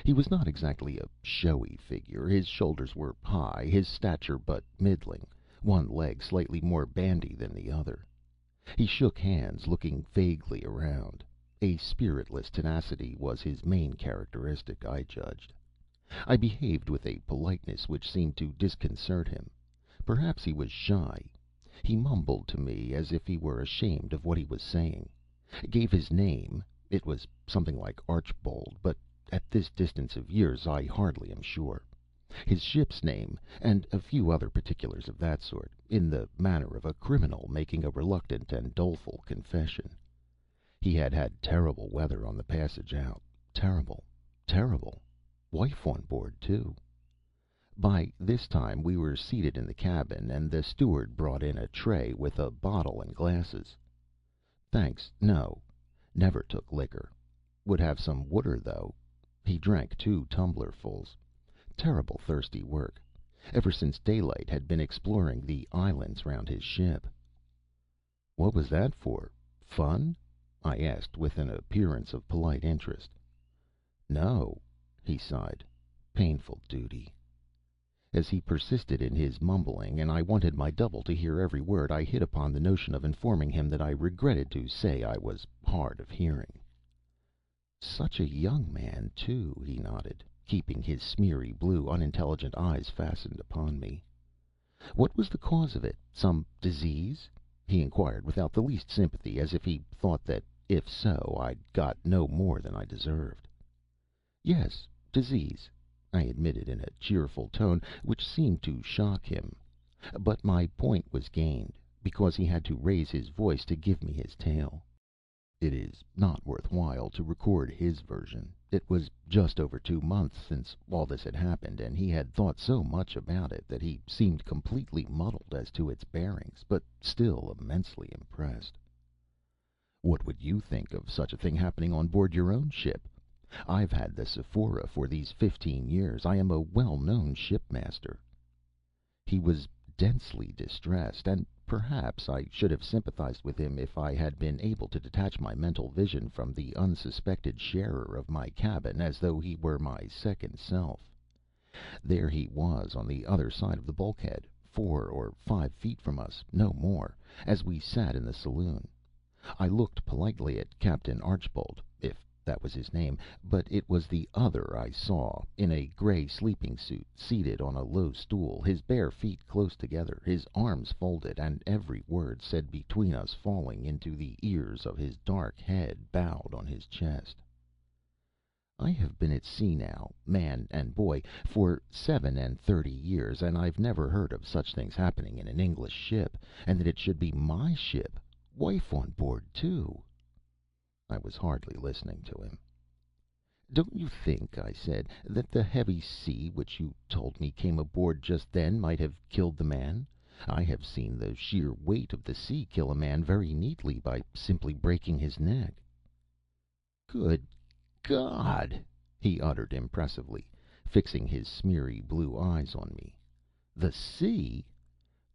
He was not exactly a showy figure. His shoulders were high, his stature but middling, one leg slightly more bandy than the other. He shook hands, looking vaguely around. A spiritless tenacity was his main characteristic, I judged. I behaved with a politeness which seemed to disconcert him. Perhaps he was shy. He mumbled to me as if he were ashamed of what he was saying, gave his name. It was something like Archbold, but at this distance of years I hardly am sure. His ship's name, and a few other particulars of that sort, in the manner of a criminal making a reluctant and doleful confession. He had had terrible weather on the passage out. Terrible, terrible. Wife on board, too. By this time we were seated in the cabin, and the steward brought in a tray with a bottle and glasses. Thanks, no. Never took liquor. Would have some water, though. He drank 2 tumblerfuls. Terrible thirsty work. Ever since daylight had been exploring the islands round his ship. What was that for? Fun? I asked, with an appearance of polite interest. No, he sighed. Painful duty. As he persisted in his mumbling, and I wanted my double to hear every word, I hit upon the notion of informing him that I regretted to say I was hard of hearing. Such a young man, too, he nodded, keeping his smeary blue, unintelligent eyes fastened upon me. What was the cause of it? Some disease? He inquired without the least sympathy, as if he thought that, if so, I'd got no more than I deserved. Yes, disease, I admitted in a cheerful tone which seemed to shock him. But my point was gained, because he had to raise his voice to give me his tale. It is not worth while to record his version. It was just over 2 months since all this had happened, and he had thought so much about it that he seemed completely muddled as to its bearings, but still immensely impressed. What would you think of such a thing happening on board your own ship? I've had the Sephora for these 15 years. I am a well-known shipmaster. He was densely distressed, and perhaps I should have sympathized with him if I had been able to detach my mental vision from the unsuspected sharer of my cabin, as though he were my second self. There he was on the other side of the bulkhead, 4 or 5 feet from us, no more, as we sat in the saloon. I looked politely at Captain Archbold, if that was his name, but it was the other I saw, in a gray sleeping suit, seated on a low stool, his bare feet close together, his arms folded, and every word said between us falling into the ears of his dark head bowed on his chest. I have been at sea now, man and boy, for 37 years, and I've never heard of such things happening in an English ship, and that it should be my ship, wife on board, too. I was hardly listening to him. Don't you think, I said, that the heavy sea which you told me came aboard just then might have killed the man? I have seen the sheer weight of the sea kill a man very neatly by simply breaking his neck. Good God! He uttered impressively, fixing his smeary blue eyes on me. The sea?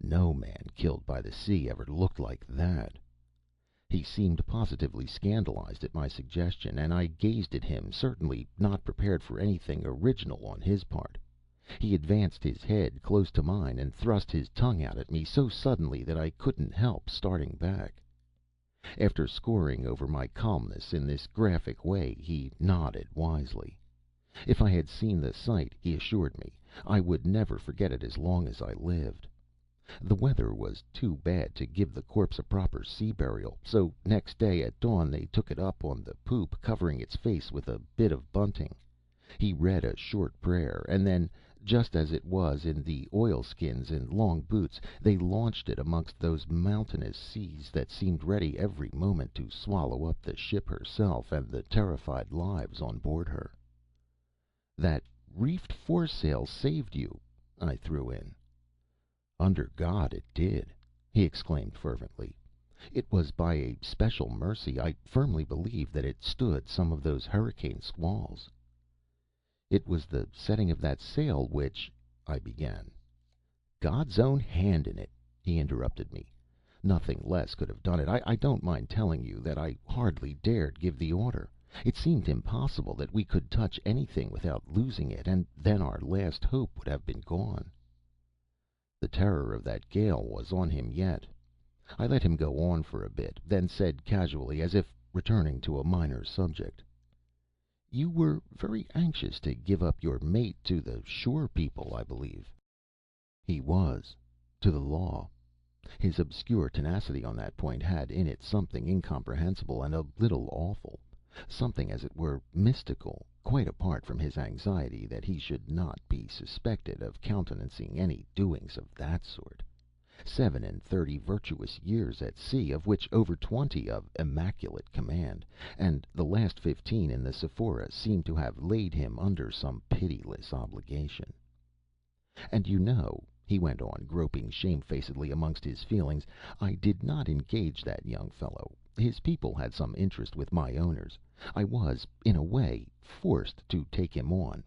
No man killed by the sea ever looked like that. He seemed positively scandalized at my suggestion, and I gazed at him, certainly not prepared for anything original on his part. He advanced his head close to mine and thrust his tongue out at me so suddenly that I couldn't help starting back. After scoring over my calmness in this graphic way, he nodded wisely. If I had seen the sight, he assured me, I would never forget it as long as I lived. The weather was too bad to give the corpse a proper sea burial, so next day at dawn they took it up on the poop, covering its face with a bit of bunting. He read a short prayer, and then, just as it was in the oilskins and long boots, they launched it amongst those mountainous seas that seemed ready every moment to swallow up the ship herself and the terrified lives on board her. That reefed foresail saved you, I threw in. Under God, it did, he exclaimed fervently. It was by a special mercy. I firmly believe that it stood some of those hurricane squalls. It was the setting of that sail which I began. God's own hand in it, he interrupted me. Nothing less could have done it. I don't mind telling you that I hardly dared give the order. It seemed impossible that we could touch anything without losing it, and then our last hope would have been gone. The terror of that gale was on him yet. I let him go on for a bit, then said casually, as if returning to a minor subject, "You were very anxious to give up your mate to the shore people, I believe." He was. To the law. His obscure tenacity on that point had in it something incomprehensible and a little awful, something as it were mystical, quite apart from his anxiety that he should not be suspected of countenancing any doings of that sort. 37 virtuous years at sea, of which over 20 of immaculate command, and the last 15 in the Sephora, seemed to have laid him under some pitiless obligation. And you know, he went on, groping shamefacedly amongst his feelings, I did not engage that young fellow. His people had some interest with my owners. I was, in a way, forced to take him on.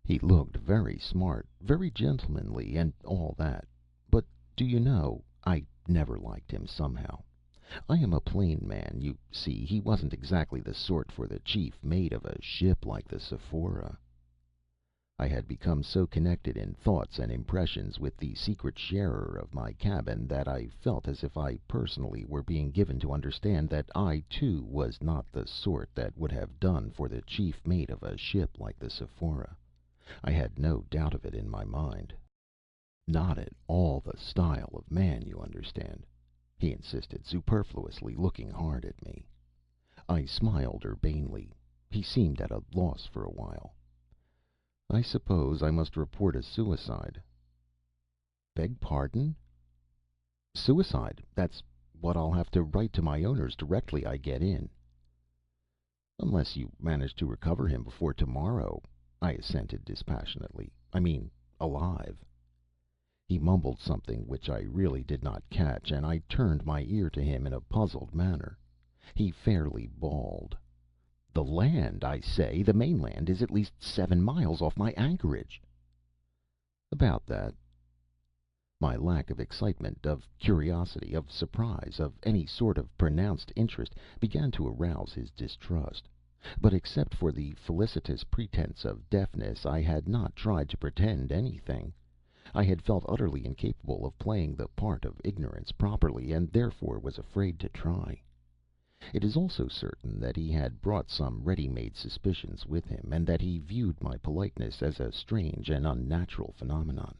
He looked very smart, very gentlemanly, and all that. But, do you know, I never liked him somehow. I am a plain man, you see. He wasn't exactly the sort for the chief mate of a ship like the Sephora. I had become so connected in thoughts and impressions with the secret sharer of my cabin that I felt as if I personally were being given to understand that I, too, was not the sort that would have done for the chief mate of a ship like the Sephora. I had no doubt of it in my mind. Not at all the style of man, you understand, he insisted superfluously, looking hard at me. I smiled urbanely. He seemed at a loss for a while. I suppose I must report a suicide. Beg pardon? Suicide. That's what I'll have to write to my owners directly I get in. Unless you manage to recover him before tomorrow, I assented dispassionately. I mean, alive. He mumbled something which I really did not catch, and I turned my ear to him in a puzzled manner. He fairly bawled. The land, I say, the mainland, is at least 7 miles off my anchorage. About that. My lack of excitement, of curiosity, of surprise, of any sort of pronounced interest, began to arouse his distrust. But except for the felicitous pretense of deafness, I had not tried to pretend anything. I had felt utterly incapable of playing the part of ignorance properly, and therefore was afraid to try. It is also certain that he had brought some ready-made suspicions with him, and that he viewed my politeness as a strange and unnatural phenomenon.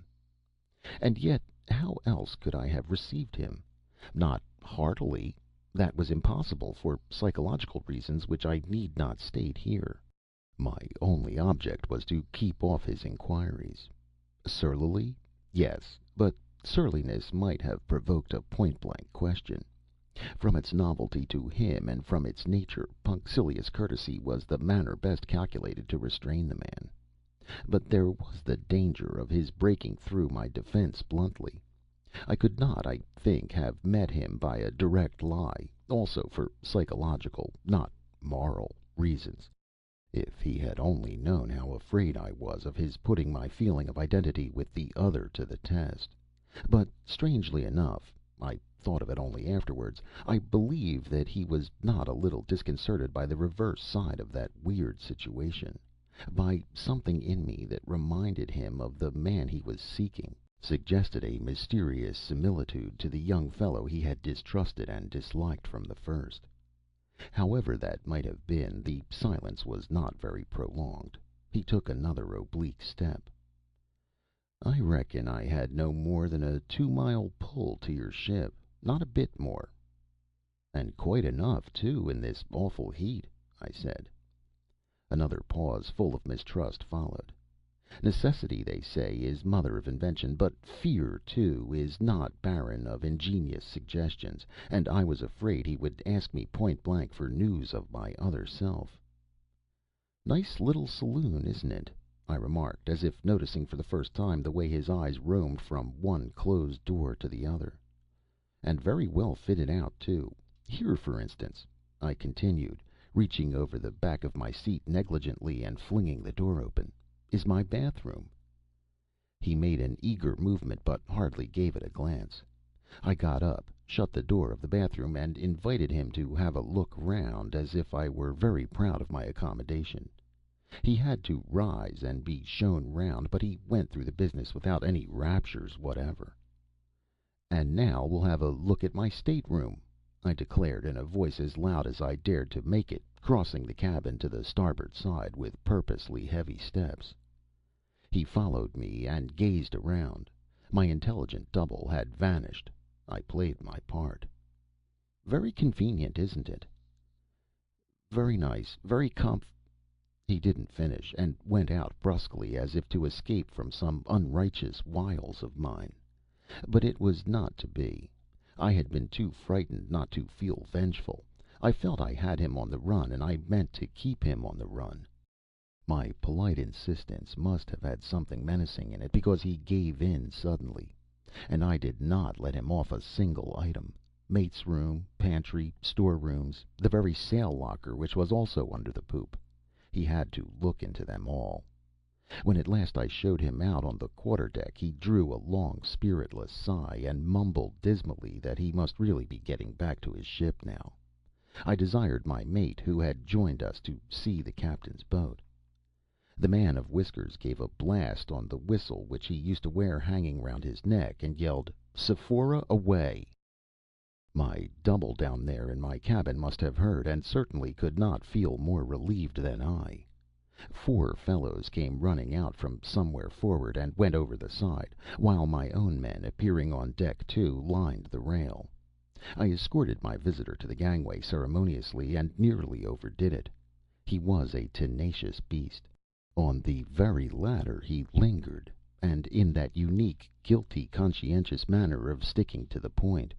And yet, how else could I have received him? Not heartily. That was impossible, for psychological reasons which I need not state here. My only object was to keep off his inquiries. Surlily? Yes, but surliness might have provoked a point-blank question. From its novelty to him, and from its nature, punctilious courtesy was the manner best calculated to restrain the man. But there was the danger of his breaking through my defense bluntly. I could not, I think, have met him by a direct lie, also for psychological, not moral, reasons. If he had only known how afraid I was of his putting my feeling of identity with the other to the test. But, strangely enough, I thought of it only afterwards, I believe that he was not a little disconcerted by the reverse side of that weird situation, by something in me that reminded him of the man he was seeking, suggested a mysterious similitude to the young fellow he had distrusted and disliked from the first. However that might have been, the silence was not very prolonged. He took another oblique step. I reckon I had no more than a 2-mile pull to your ship. Not a bit more. And quite enough, too, in this awful heat, I said. Another pause, full of mistrust, followed. Necessity, they say, is mother of invention, but fear, too, is not barren of ingenious suggestions, and I was afraid he would ask me point blank for news of my other self. Nice little saloon, isn't it? I remarked, as if noticing for the first time the way his eyes roamed from one closed door to the other. And very well fitted out, too. Here, for instance, I continued, reaching over the back of my seat negligently and flinging the door open, is my bathroom. He made an eager movement, but hardly gave it a glance. I got up, shut the door of the bathroom, and invited him to have a look round, as if I were very proud of my accommodation. He had to rise and be shown round, but he went through the business without any raptures whatever. And now we'll have a look at my stateroom, I declared in a voice as loud as I dared to make it, crossing the cabin to the starboard side with purposely heavy steps. He followed me and gazed around. My intelligent double had vanished. I played my part. Very convenient, isn't it? Very nice. Very comf. He didn't finish, and went out brusquely as if to escape from some unrighteous wiles of mine. But it was not to be. I had been too frightened not to feel vengeful. I felt I had him on the run, and I meant to keep him on the run. My polite insistence must have had something menacing in it, because he gave in suddenly. And I did not let him off a single item. Mate's room, pantry, storerooms, the very sail locker which was also under the poop. He had to look into them all. When at last I showed him out on the quarter-deck, he drew a long, spiritless sigh, and mumbled dismally that he must really be getting back to his ship now. I desired my mate, who had joined us, to see the captain's boat. The man of whiskers gave a blast on the whistle which he used to wear hanging round his neck, and yelled, "Sephora, away!" My double down there in my cabin must have heard, and certainly could not feel more relieved than I. 4 fellows came running out from somewhere forward, and went over the side, while my own men, appearing on deck too, lined the rail. I escorted my visitor to the gangway ceremoniously, and nearly overdid it. He was a tenacious beast. On the very ladder he lingered, and in that unique, guilty, conscientious manner of sticking to the point.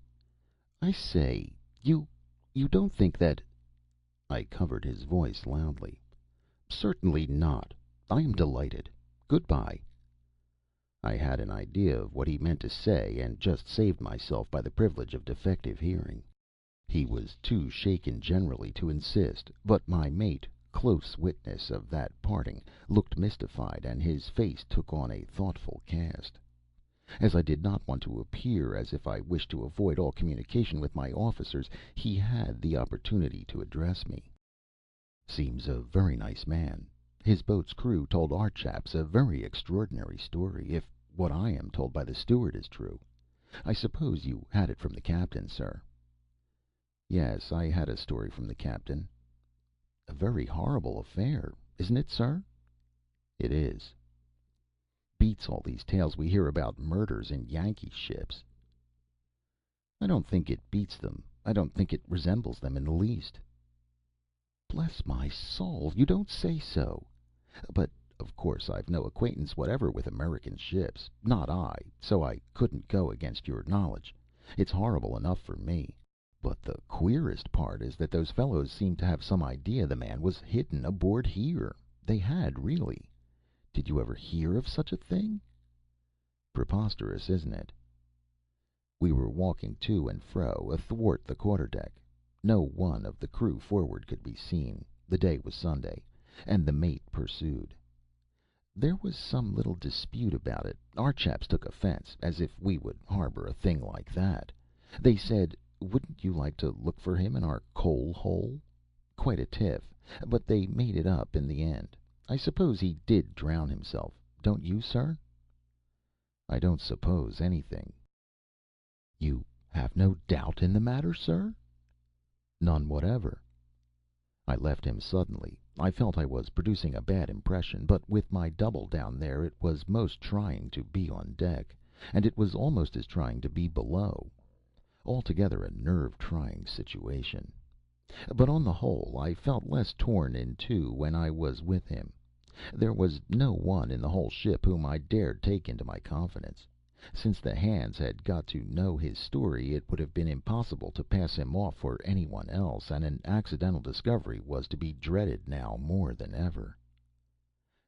"I say, you don't think that—" I covered his voice loudly. "Certainly not. I am delighted. Good by." I had an idea of what he meant to say, and just saved myself by the privilege of defective hearing. He was too shaken generally to insist, but my mate, close witness of that parting, looked mystified, and his face took on a thoughtful cast. As I did not want to appear as if I wished to avoid all communication with my officers, he had the opportunity to address me. "Seems a very nice man. His boat's crew told our chaps a very extraordinary story, if what I am told by the steward is true. I suppose you had it from the captain, sir?" "Yes, I had a story from the captain." "A very horrible affair, isn't it, sir?" "It is." "Beats all these tales we hear about murders in Yankee ships." "I don't think it beats them. I don't think it resembles them in the least." "Bless my soul, you don't say so! But of course I've no acquaintance whatever with American ships. Not I, so I couldn't go against your knowledge. It's horrible enough for me. But the queerest part is that those fellows seemed to have some idea the man was hidden aboard here. They had, really. Did you ever hear of such a thing?" "Preposterous, isn't it?" We were walking to and fro athwart the quarter-deck. No one of the crew forward could be seen. The day was Sunday, and the mate pursued. "There was some little dispute about it. Our chaps took offense, as if we would harbor a thing like that. They said, 'Wouldn't you like to look for him in our coal hole?' Quite a tiff, but they made it up in the end. I suppose he did drown himself. Don't you, sir?" "I don't suppose anything." "You have no doubt in the matter, sir?" "None whatever." I left him suddenly. I felt I was producing a bad impression, but with my double down there it was most trying to be on deck, and it was almost as trying to be below. Altogether a nerve-trying situation. But on the whole I felt less torn in two when I was with him. There was no one in the whole ship whom I dared take into my confidence. Since the hands had got to know his story, it would have been impossible to pass him off for anyone else, and an accidental discovery was to be dreaded now more than ever.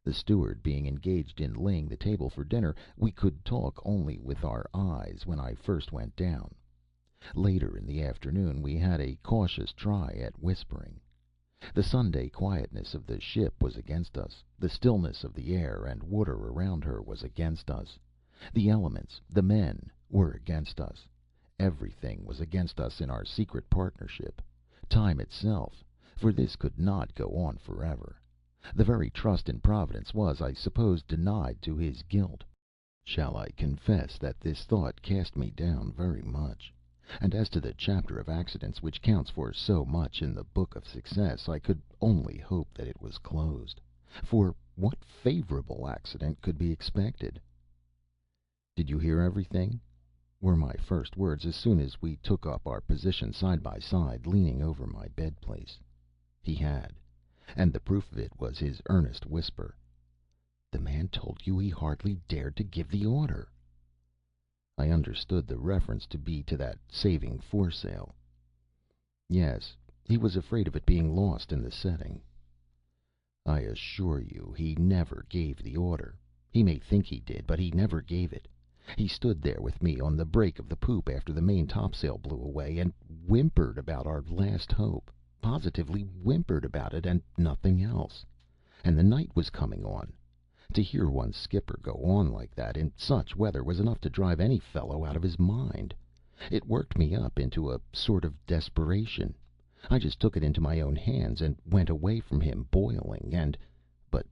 The steward being engaged in laying the table for dinner, we could talk only with our eyes when I first went down. Later in the afternoon we had a cautious try at whispering. The Sunday quietness of the ship was against us. The stillness of the air and water around her was against us. The elements, the men, were against us. Everything was against us in our secret partnership. Time itself, for this could not go on forever. The very trust in Providence was, I suppose, denied to his guilt. Shall I confess that this thought cast me down very much? And as to the chapter of accidents which counts for so much in the book of success, I could only hope that it was closed. For what favorable accident could be expected? "Did you hear everything?" were my first words as soon as we took up our position side by side, leaning over my bed place. He had, and the proof of it was his earnest whisper. "The man told you he hardly dared to give the order." I understood the reference to be to that saving foresail. "Yes, he was afraid of it being lost in the setting." "I assure you he never gave the order. He may think he did, but he never gave it. He stood there with me on the break of the poop after the main topsail blew away, and whimpered about our last hope. Positively whimpered about it, and nothing else. And the night was coming on. To hear one's skipper go on like that in such weather was enough to drive any fellow out of his mind. It worked me up into a sort of desperation. I just took it into my own hands and went away from him, boiling, and but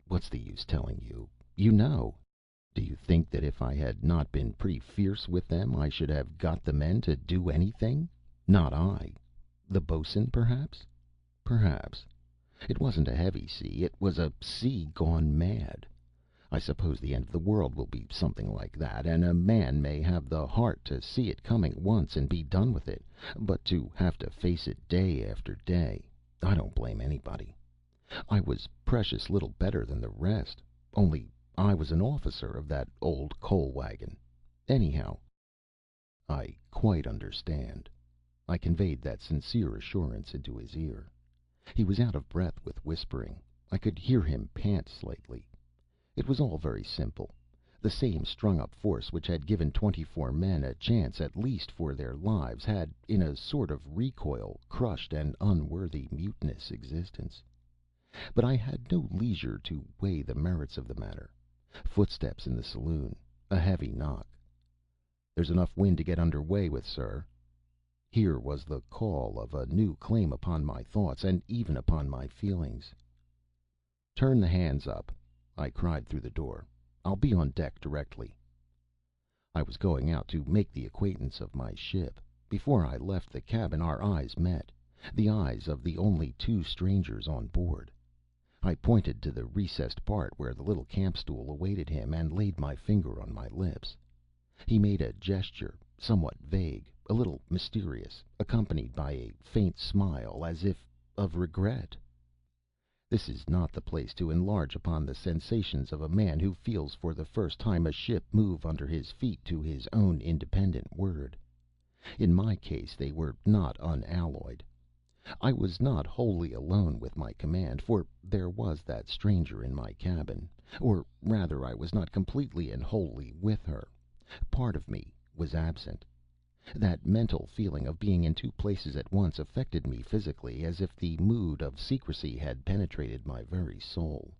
what's the use telling you? You know. Do you think that if I had not been pretty fierce with them I should have got the men to do anything? Not I. The bo'sun, perhaps? Perhaps. It wasn't a heavy sea. It was a sea gone mad. I suppose the end of the world will be something like that, and a man may have the heart to see it coming once and be done with it, but to have to face it day after day, I don't blame anybody. I was precious little better than the rest, only I was an officer of that old coal wagon. Anyhow, I quite understand. I conveyed that sincere assurance into his ear. He was out of breath with whispering. I could hear him pant slightly. It was all very simple. The same strung-up force which had given 24 men a chance at least for their lives had, in a sort of recoil, crushed an unworthy, mutinous existence. But I had no leisure to weigh the merits of the matter. Footsteps in the saloon. A heavy knock. "There's enough wind to get under way with, sir." Here was the call of a new claim upon my thoughts, and even upon my feelings. "Turn the hands up," I cried through the door. "I'll be on deck directly." I was going out to make the acquaintance of my ship. Before I left the cabin our eyes met, the eyes of the only two strangers on board. I pointed to the recessed part where the little camp stool awaited him, and laid my finger on my lips. He made a gesture, somewhat vague, a little mysterious, accompanied by a faint smile, as if of regret. This is not the place to enlarge upon the sensations of a man who feels for the first time a ship move under his feet to his own independent word. In my case they were not unalloyed. I was not wholly alone with my command, for there was that stranger in my cabin, or rather I was not completely and wholly with her. Part of me was absent. That mental feeling of being in two places at once affected me physically, as if the mood of secrecy had penetrated my very soul.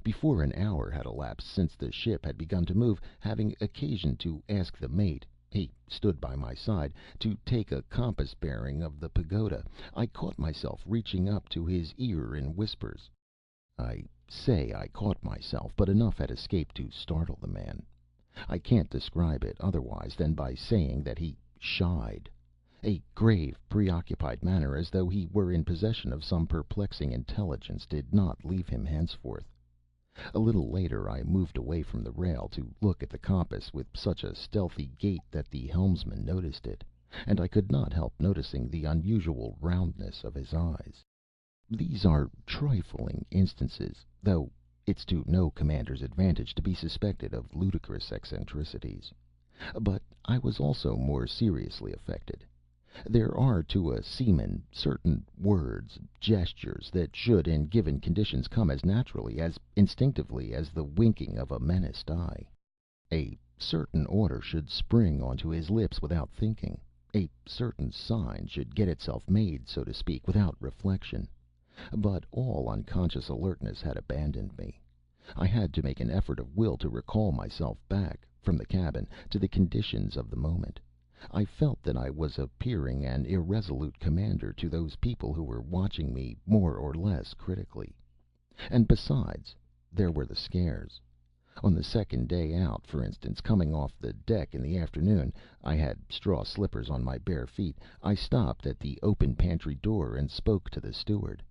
Before an hour had elapsed since the ship had begun to move, having occasion to ask the mate (he stood by my side) to take a compass bearing of the pagoda, I caught myself reaching up to his ear in whispers. I say I caught myself, but enough had escaped to startle the man. I can't describe it otherwise than by saying that he shied. A grave, preoccupied manner, as though he were in possession of some perplexing intelligence, did not leave him henceforth. A little later I moved away from the rail to look at the compass with such a stealthy gait that the helmsman noticed it, and I could not help noticing the unusual roundness of his eyes. These are trifling instances, though it's to no commander's advantage to be suspected of ludicrous eccentricities. But I was also more seriously affected. There are to a seaman certain words, gestures, that should in given conditions come as naturally, as instinctively, as the winking of a menaced eye. A certain order should spring onto his lips without thinking. A certain sign should get itself made, so to speak, without reflection. But all unconscious alertness had abandoned me. I had to make an effort of will to recall myself back, from the cabin, to the conditions of the moment. I felt that I was appearing an irresolute commander to those people who were watching me more or less critically. And besides, there were the scares. On the second day out, for instance, coming off the deck in the afternoon (I had straw slippers on my bare feet), I stopped at the open pantry door and spoke to the steward.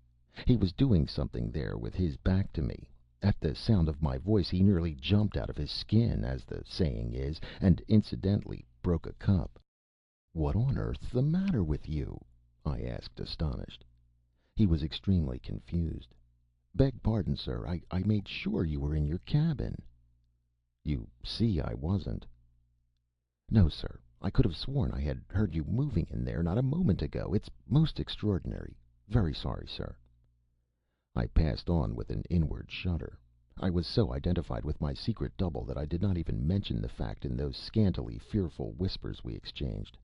He was doing something there with his back to me. At the sound of my voice he nearly jumped out of his skin, as the saying is, and incidentally broke a cup. "What on earth's the matter with you?" I asked, astonished. He was extremely confused. "Beg pardon, sir. I made sure you were in your cabin." "You see I wasn't." "No, sir. I could have sworn I had heard you moving in there not a moment ago. It's most extraordinary. Very sorry, sir." I passed on with an inward shudder. I was so identified with my secret double that I did not even mention the fact in those scantily fearful whispers we exchanged.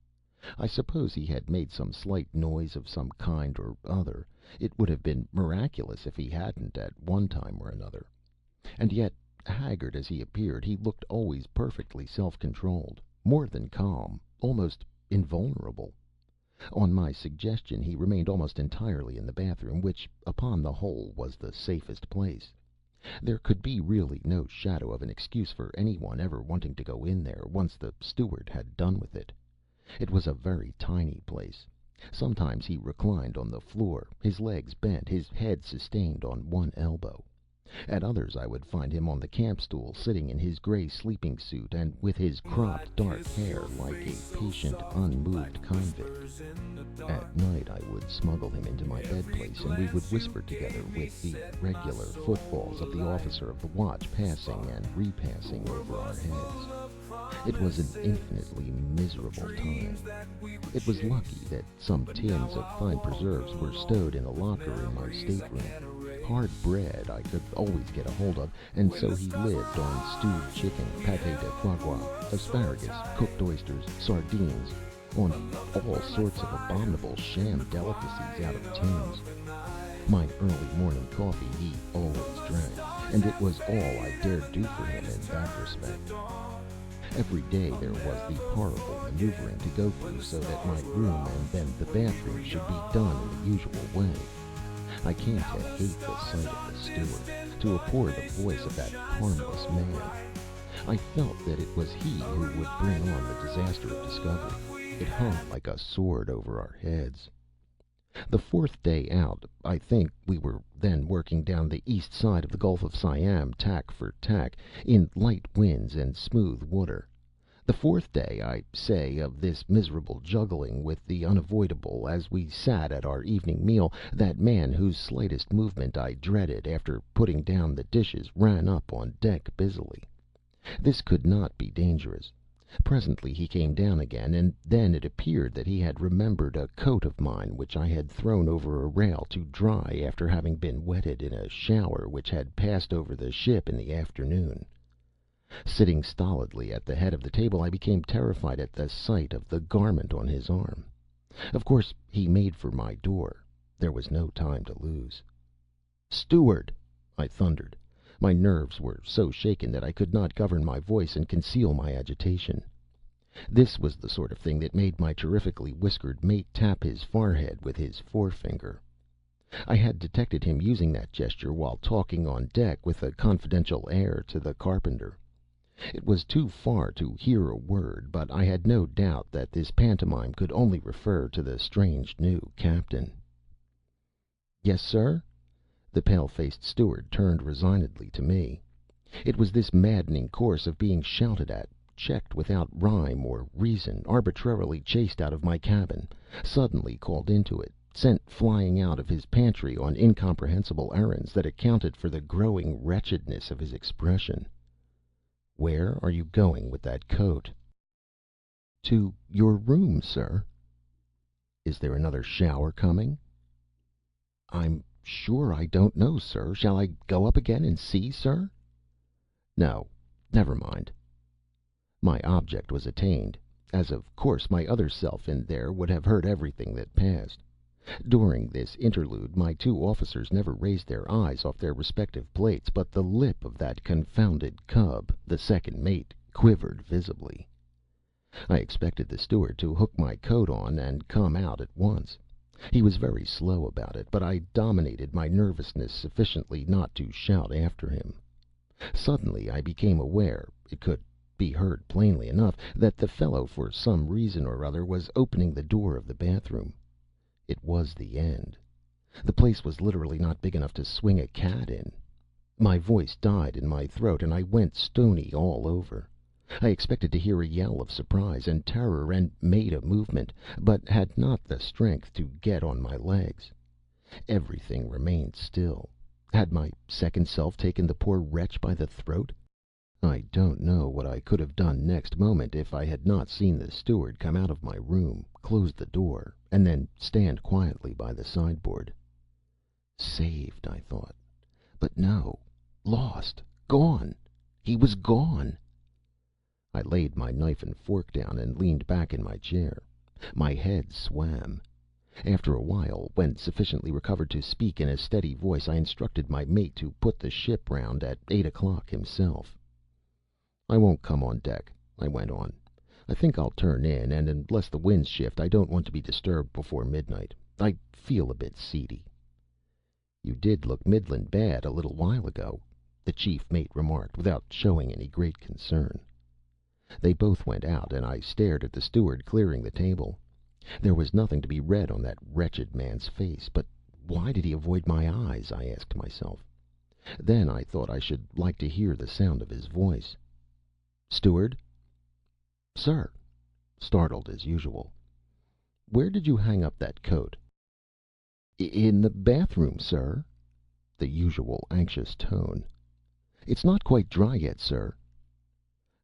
I suppose he had made some slight noise of some kind or other. It would have been miraculous if he hadn't at one time or another. And yet, haggard as he appeared, he looked always perfectly self-controlled, more than calm, almost invulnerable. On my suggestion, he remained almost entirely in the bathroom, which, upon the whole, was the safest place. There could be really no shadow of an excuse for anyone ever wanting to go in there, once the steward had done with it. It was a very tiny place. Sometimes he reclined on the floor, his legs bent, his head sustained on one elbow. At others I would find him on the camp stool, sitting in his gray sleeping suit, and with his cropped dark hair like a patient, unmoved convict. At night I would smuggle him into my bed place, and we would whisper together, with the regular footfalls of the officer of the watch passing and repassing over our heads. It was an infinitely miserable time. It was lucky that some tins of fine preserves were stowed in a locker in my stateroom. Hard bread I could always get a hold of, and so he lived on stewed chicken, pâté de foie gras, asparagus, cooked oysters, sardines, on all sorts of abominable sham delicacies out of tins. My early morning coffee he always drank, and it was all I dared do for him in that respect. Every day there was the horrible maneuvering to go through so that my room and then the bathroom should be done in the usual way. I came to hate the sight of the steward, to abhor the voice of that harmless man. I felt that it was he who would bring on the disaster of discovery. It hung like a sword over our heads. The fourth day out, I think we were then working down the east side of the Gulf of Siam, tack for tack, in light winds and smooth water. The fourth day, I say, of this miserable juggling with the unavoidable, as we sat at our evening meal, that man whose slightest movement I dreaded, after putting down the dishes, ran up on deck busily. This could not be dangerous. Presently he came down again, and then it appeared that he had remembered a coat of mine which I had thrown over a rail to dry after having been wetted in a shower which had passed over the ship in the afternoon. Sitting stolidly at the head of the table, I became terrified at the sight of the garment on his arm. Of course he made for my door. There was no time to lose. "Steward!" I thundered. My nerves were so shaken that I could not govern my voice and conceal my agitation. This was the sort of thing that made my terrifically whiskered mate tap his forehead with his forefinger. I had detected him using that gesture while talking on deck with a confidential air to the carpenter. It was too far to hear a word, but I had no doubt that this pantomime could only refer to the strange new captain. "Yes, sir?" The pale-faced steward turned resignedly to me. It was this maddening course of being shouted at, checked without rhyme or reason, arbitrarily chased out of my cabin, suddenly called into it, sent flying out of his pantry on incomprehensible errands, that accounted for the growing wretchedness of his expression. "Where are you going with that coat?" "To your room, sir." "Is there another shower coming?" "I'm sure I don't know, sir. Shall I go up again and see, sir?" "No, never mind." My object was attained, as of course my other self in there would have heard everything that passed. During this interlude my two officers never raised their eyes off their respective plates, but the lip of that confounded cub, the second mate, quivered visibly. I expected the steward to hook my coat on and come out at once. He was very slow about it, but I dominated my nervousness sufficiently not to shout after him. Suddenly I became aware, it could be heard plainly enough, that the fellow, for some reason or other, was opening the door of the bathroom. It was the end. The place was literally not big enough to swing a cat in. My voice died in my throat, and I went stony all over. I expected to hear a yell of surprise and terror, and made a movement, but had not the strength to get on my legs. Everything remained still. Had my second self taken the poor wretch by the throat? I don't know what I could have done next moment if I had not seen the steward come out of my room, close the door, and then stand quietly by the sideboard. Saved, I thought. But no. Lost. Gone. He was gone. I laid my knife and fork down and leaned back in my chair. My head swam. After a while, when sufficiently recovered to speak in a steady voice, I instructed my mate to put the ship round at 8 o'clock himself. "I won't come on deck," I went on. "I think I'll turn in, and unless the winds shift, I don't want to be disturbed before midnight. I feel a bit seedy." "You did look middlin' bad a little while ago," the chief mate remarked, without showing any great concern. They both went out, and I stared at the steward clearing the table. There was nothing to be read on that wretched man's face. But why did he avoid my eyes, I asked myself. Then I thought I should like to hear the sound of his voice. "Steward?" "Sir?" Startled as usual. "Where did you hang up that coat?" "In the bathroom, sir." The usual anxious tone. "It's not quite dry yet, sir."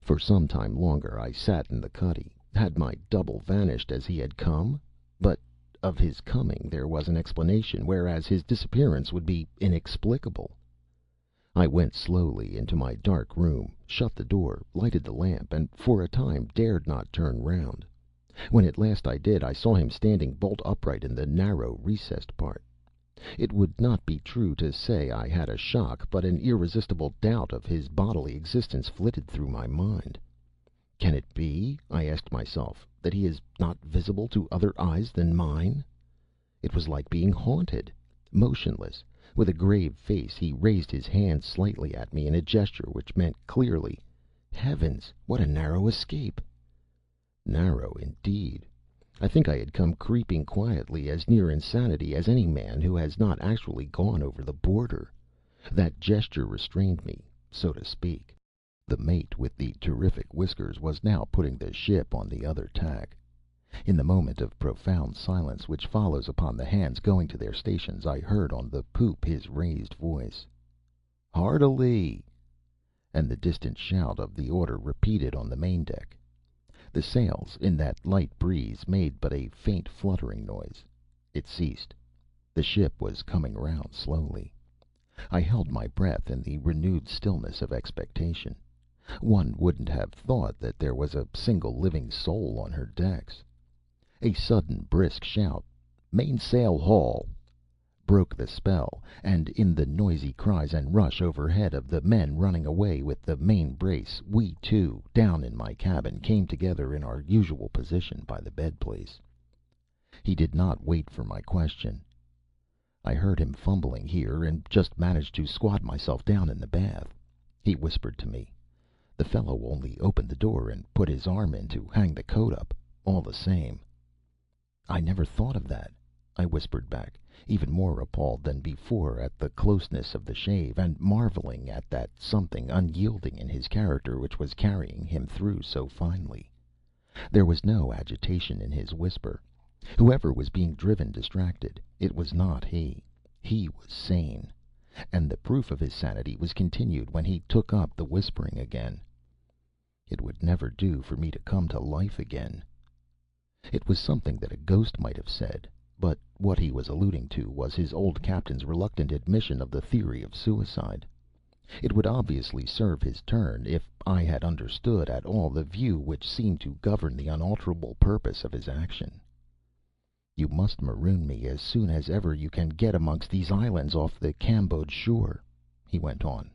For some time longer I sat in the cuddy. Had my double vanished as he had come? But of his coming there was an explanation, whereas his disappearance would be inexplicable. I went slowly into my dark room, shut the door, lighted the lamp, and for a time dared not turn round. When at last I did, I saw him standing bolt upright in the narrow, recessed part. It would not be true to say I had a shock, but an irresistible doubt of his bodily existence flitted through my mind. Can it be, I asked myself, that he is not visible to other eyes than mine? It was like being haunted. Motionless, with a grave face, he raised his hand slightly at me in a gesture which meant clearly, "Heavens, what a narrow escape!" Narrow indeed. I think I had come creeping quietly as near insanity as any man who has not actually gone over the border. That gesture restrained me, so to speak. The mate with the terrific whiskers was now putting the ship on the other tack. In the moment of profound silence which follows upon the hands going to their stations, I heard on the poop his raised voice, "Hard a lee!" and the distant shout of the order repeated on the main deck. The sails, in that light breeze, made but a faint fluttering noise. It ceased. The ship was coming round slowly. I held my breath in the renewed stillness of expectation. One wouldn't have thought that there was a single living soul on her decks. A sudden brisk shout, "Mainsail haul!" broke the spell, and in the noisy cries and rush overhead of the men running away with the main brace, we two, down in my cabin, came together in our usual position by the bed place. He did not wait for my question. "I heard him fumbling here, and just managed to squat myself down in the bath," he whispered to me. "The fellow only opened the door and put his arm in to hang the coat up, all the same." "I never thought of that," I whispered back, even more appalled than before at the closeness of the shave, and marveling at that something unyielding in his character which was carrying him through so finely. There was no agitation in his whisper. Whoever was being driven distracted, it was not he. He was sane. And the proof of his sanity was continued when he took up the whispering again. It would never do for me to come to life again. It was something that a ghost might have said, but what he was alluding to was his old captain's reluctant admission of the theory of suicide. It would obviously serve his turn if I had understood at all the view which seemed to govern the unalterable purpose of his action. "You must maroon me as soon as ever you can get amongst these islands off the Cambodge shore," he went on.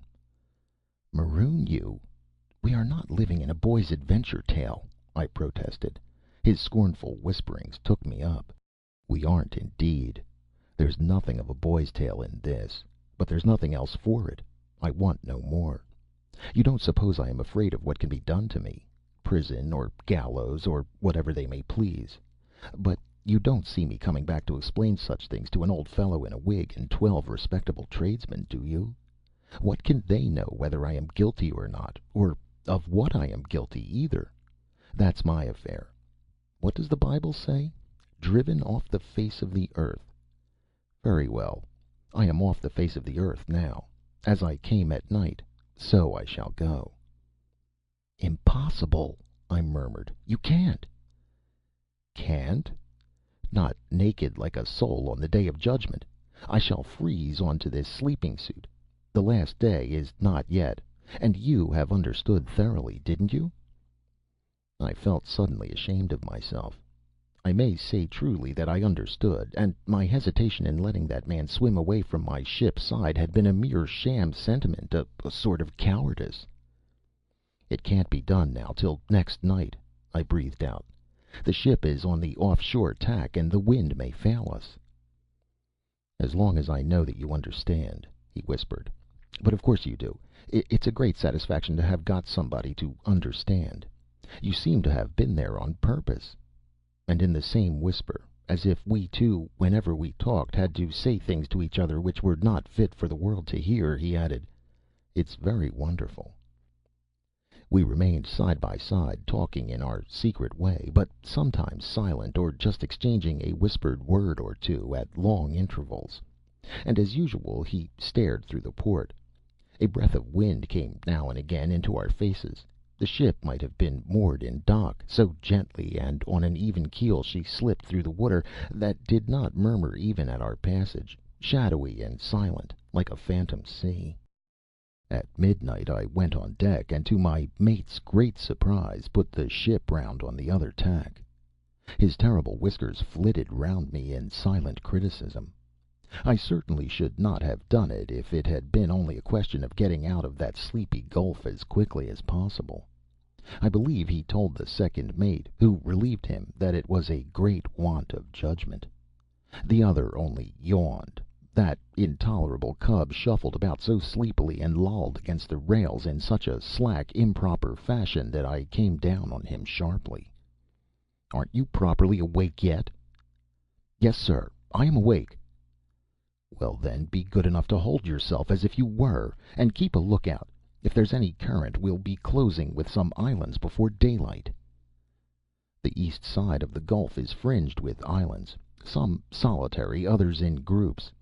"Maroon you? We are not living in a boy's adventure tale," I protested. His scornful whisperings took me up. "We aren't, indeed. There's nothing of a boy's tale in this. But there's nothing else for it. I want no more. You don't suppose I am afraid of what can be done to me? Prison, or gallows, or whatever they may please. But you don't see me coming back to explain such things to an old fellow in a wig and 12 respectable tradesmen, do you? What can they know whether I am guilty or not, or of what I am guilty, either. That's my affair. What does the Bible say? Driven off the face of the earth. Very well. I am off the face of the earth now. As I came at night, so I shall go. Impossible, I murmured. You can't. Can't? Not naked like a soul on the day of judgment. I shall freeze onto this sleeping suit. The last day is not yet. And you have understood thoroughly, didn't you? I felt suddenly ashamed of myself. I may say truly that I understood, and my hesitation in letting that man swim away from my ship's side had been a mere sham sentiment, a sort of cowardice. It can't be done now till next night, I breathed out. The ship is on the off-shore tack, and the wind may fail us. As long as I know that you understand, he whispered. But of course you do. It's a great satisfaction to have got somebody to understand. You seem to have been there on purpose. And in the same whisper, as if we two, whenever we talked, had to say things to each other which were not fit for the world to hear, he added, "It's very wonderful." We remained side by side, talking in our secret way, but sometimes silent, or just exchanging a whispered word or two at long intervals. And as usual he stared through the port. A breath of wind came now and again into our faces. The ship might have been moored in dock, so gently and on an even keel she slipped through the water that did not murmur even at our passage, shadowy and silent, like a phantom sea. At midnight I went on deck, and to my mate's great surprise put the ship round on the other tack. His terrible whiskers flitted round me in silent criticism. I certainly should not have done it if it had been only a question of getting out of that sleepy gulf as quickly as possible. I believe he told the second mate, who relieved him, that it was a great want of judgment. The other only yawned. That intolerable cub shuffled about so sleepily and lolled against the rails in such a slack, improper fashion that I came down on him sharply. "Aren't you properly awake yet?" "Yes, sir, I am awake." "Well, then, be good enough to hold yourself as if you were, and keep a lookout. If there's any current, we'll be closing with some islands before daylight." The east side of the gulf is fringed with islands, some solitary, others in groups.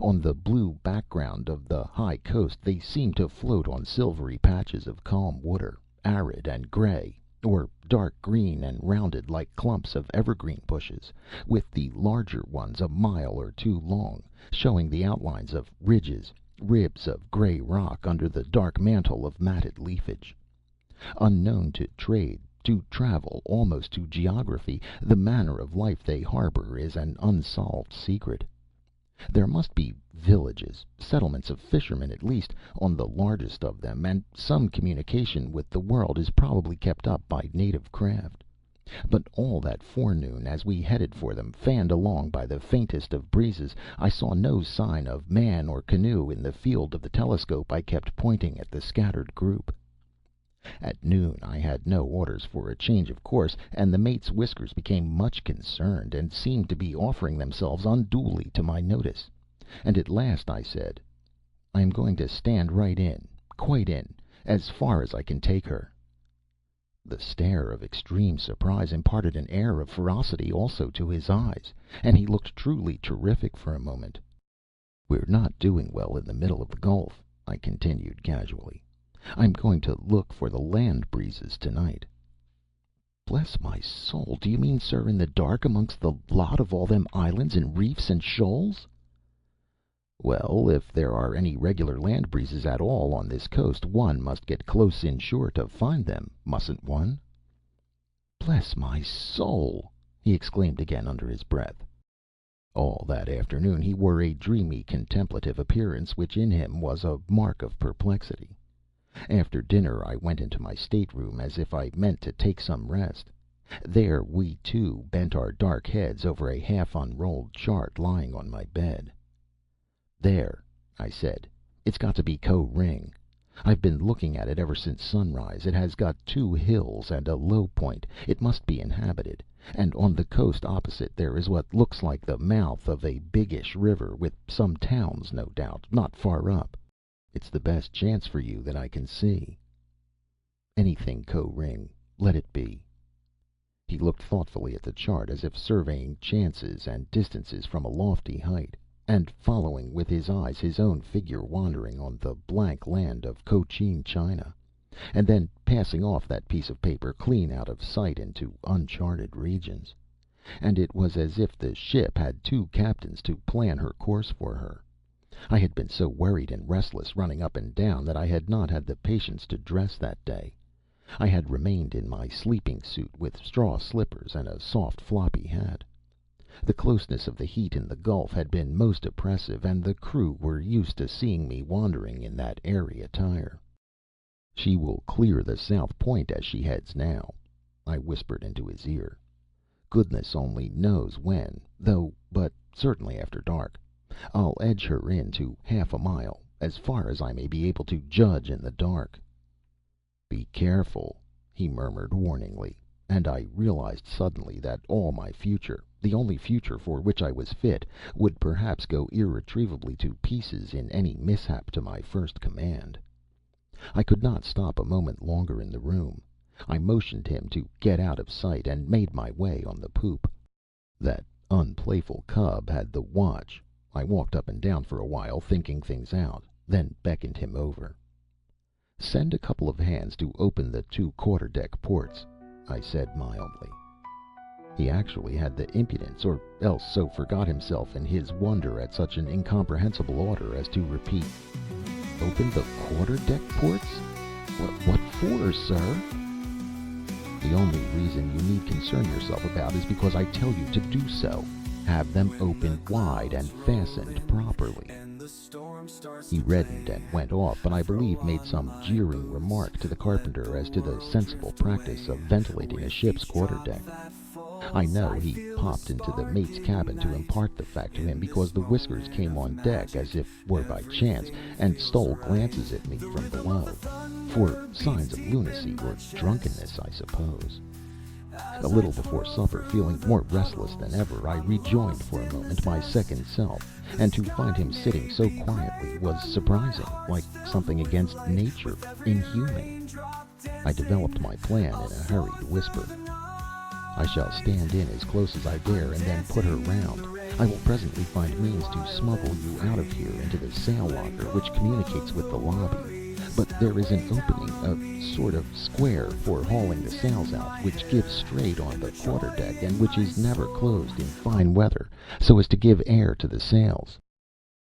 On the blue background of the high coast they seem to float on silvery patches of calm water, arid and gray, or dark green and rounded like clumps of evergreen bushes, with the larger ones a mile or two long, showing the outlines of ridges, ribs of gray rock under the dark mantle of matted leafage. Unknown to trade, to travel, almost to geography, the manner of life they harbor is an unsolved secret. There must be villages, settlements of fishermen at least, on the largest of them, and some communication with the world is probably kept up by native craft. But all that forenoon, as we headed for them, fanned along by the faintest of breezes, I saw no sign of man or canoe in the field of the telescope I kept pointing at the scattered group. At noon I had no orders for a change of course, and the mate's whiskers became much concerned, and seemed to be offering themselves unduly to my notice. And at last I said, "I am going to stand right in, quite in, as far as I can take her." The stare of extreme surprise imparted an air of ferocity also to his eyes, and he looked truly terrific for a moment. "We're not doing well in the middle of the Gulf," I continued casually. "I'm going to look for the land breezes tonight." "Bless my soul! Do you mean, sir, in the dark amongst the lot of all them islands and reefs and shoals?" "Well, if there are any regular land breezes at all on this coast, one must get close inshore to find them, mustn't one?" "Bless my soul!" he exclaimed again under his breath. All that afternoon he wore a dreamy, contemplative appearance which in him was a mark of perplexity. After dinner I went into my stateroom as if I meant to take some rest. There we two bent our dark heads over a half unrolled chart lying on my bed. "There," I said, "it's got to be Koh ring. I've been looking at it ever since sunrise. It has got two hills and a low point. It must be inhabited. And on the coast opposite there is what looks like the mouth of a biggish river, with some towns, no doubt, not far up. It's the best chance for you that I can see." anything Koh-ring. Let it be." He looked thoughtfully at the chart, as if surveying chances and distances from a lofty height, and following with his eyes his own figure wandering on the blank land of Cochin China, and then passing off that piece of paper clean out of sight into uncharted regions. And it was as if the ship had two captains to plan her course for her. I had been so worried and restless running up and down that I had not had the patience to dress that day. I had remained in my sleeping suit with straw slippers and a soft floppy hat. The closeness of the heat in the Gulf had been most oppressive, and the crew were used to seeing me wandering in that airy attire. "She will clear the south point as she heads now," I whispered into his ear. "Goodness only knows when, though, but certainly after dark. I'll edge her in to half a mile, as far as I may be able to judge in the dark." "Be careful," he murmured warningly, and I realized suddenly that all my future, the only future for which I was fit, would perhaps go irretrievably to pieces in any mishap to my first command. I could not stop a moment longer in the room. I motioned him to get out of sight, and made my way on the poop. That unplayful cub had the watch. I walked up and down for a while, thinking things out, then beckoned him over. "Send a couple of hands to open the 2 quarter-deck ports," I said mildly. He actually had the impudence, or else so forgot himself in his wonder at such an incomprehensible order, as to repeat, "Open the quarter-deck ports? What for, sir?" "The only reason you need concern yourself about is because I tell you to do so. Have them opened wide and fastened properly." He reddened and went off, but I believe made some jeering remark to the carpenter as to the sensible practice of ventilating a ship's quarterdeck. I know he popped into the mate's cabin to impart the fact to him, because the whiskers came on deck as if were by chance, and stole glances at me from below, for signs of lunacy or drunkenness, I suppose. A little before supper, feeling more restless than ever, I rejoined for a moment my second self, and to find him sitting so quietly was surprising, like something against nature, inhuman. I developed my plan in a hurried whisper. "I shall stand in as close as I dare, and then put her round. I will presently find means to smuggle you out of here into the sail locker, which communicates with the lobby. But there is an opening, a sort of square for hauling the sails out, which gives straight on the quarterdeck, and which is never closed in fine weather, so as to give air to the sails.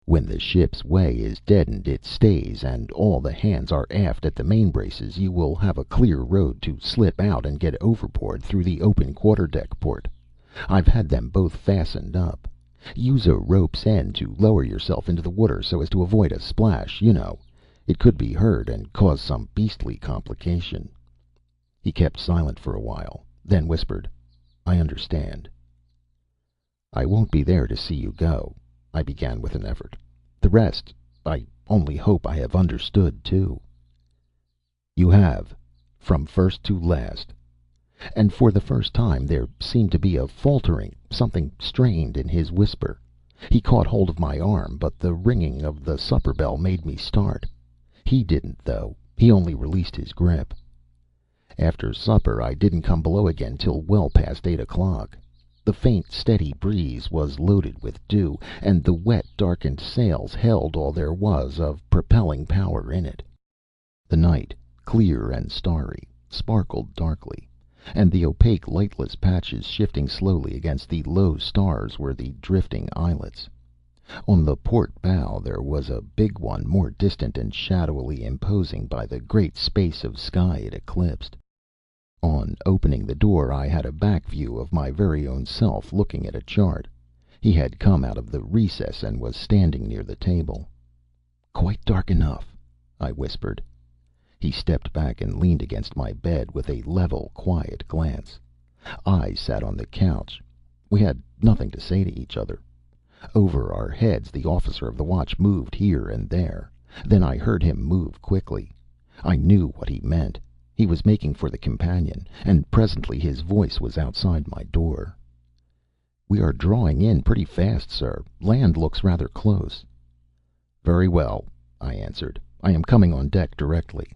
When the ship's way is deadened it stays, and all the hands are aft at the main braces, you will have a clear road to slip out and get overboard through the open quarterdeck port. I've had them both fastened up. Use a rope's end to lower yourself into the water so as to avoid a splash, you know. It could be heard and cause some beastly complication." He kept silent for a while, then whispered, "I understand." "I won't be there to see you go," I began with an effort. "The rest, I only hope I have understood, too." "You have, from first to last." And for the first time there seemed to be a faltering, something strained in his whisper. He caught hold of my arm, but the ringing of the supper bell made me start. He didn't, though. He only released his grip. After supper I didn't come below again till well past 8 o'clock. The faint, steady breeze was loaded with dew, and the wet, darkened sails held all there was of propelling power in it. The night, clear and starry, sparkled darkly, and the opaque, lightless patches shifting slowly against the low stars were the drifting islets. On the port bow there was a big one, more distant and shadowily imposing by the great space of sky it eclipsed. On opening the door I had a back view of my very own self, looking at a chart. He had come out of the recess and was standing near the table. "Quite dark enough," I whispered. He stepped back and leaned against my bed with a level, quiet glance. I sat on the couch. We had nothing to say to each other. Over our heads the officer of the watch moved here and there. Then I heard him move quickly. I knew what he meant. He was making for the companion, and presently his voice was outside my door. "We are drawing in pretty fast, sir. Land looks rather close." "Very well," I answered. "I am coming on deck directly."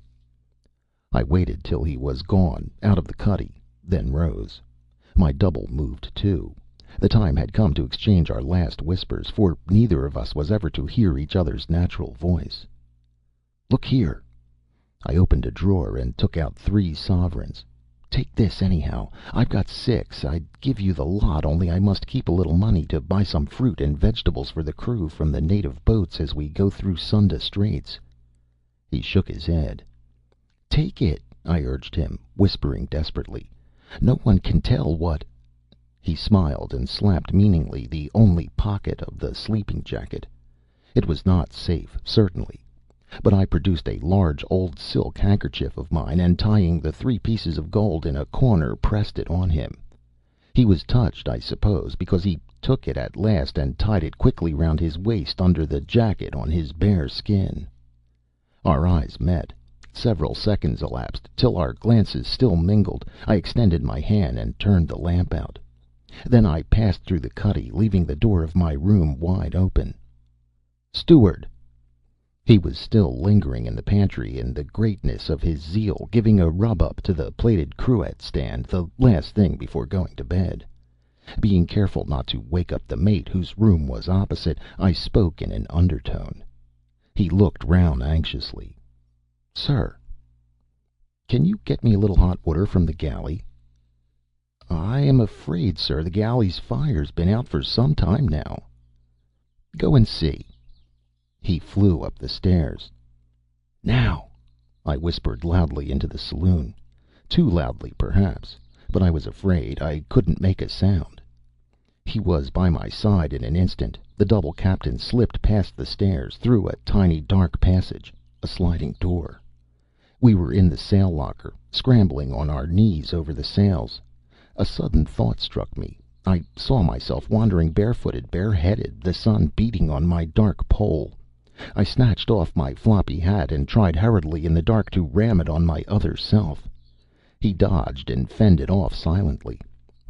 I waited till he was gone, out of the cuddy, then rose. My double moved too. The time had come to exchange our last whispers, for neither of us was ever to hear each other's natural voice. "Look here." I opened a drawer and took out 3 sovereigns. "Take this, anyhow. I've got 6. I'd give you the lot, only I must keep a little money to buy some fruit and vegetables for the crew from the native boats as we go through Sunda Straits." He shook his head. "Take it," I urged him, whispering desperately. "No one can tell what—" He smiled and slapped meaningly the only pocket of the sleeping jacket. It was not safe, certainly. But I produced a large old silk handkerchief of mine, and tying the 3 pieces of gold in a corner, pressed it on him. He was touched, I suppose, because he took it at last and tied it quickly round his waist under the jacket on his bare skin. Our eyes met. Several seconds elapsed, till our glances still mingled. I extended my hand and turned the lamp out. Then I passed through the cuddy, leaving the door of my room wide open. "Steward!" He was still lingering in the pantry in the greatness of his zeal, giving a rub up to the plated cruet stand, the last thing before going to bed. Being careful not to wake up the mate, whose room was opposite, I spoke in an undertone. He looked round anxiously. "Sir." "Can you get me a little hot water from the galley?" "I am afraid, sir, the galley's fire's been out for some time now." "Go and see." He flew up the stairs. "Now!" I whispered loudly into the saloon. Too loudly, perhaps. But I was afraid. I couldn't make a sound. He was by my side in an instant. The double captain slipped past the stairs, through a tiny dark passage, a sliding door. We were in the sail locker, scrambling on our knees over the sails. A sudden thought struck me. I saw myself wandering barefooted, bareheaded, the sun beating on my dark poll. I snatched off my floppy hat and tried hurriedly in the dark to ram it on my other self. He dodged and fended off silently.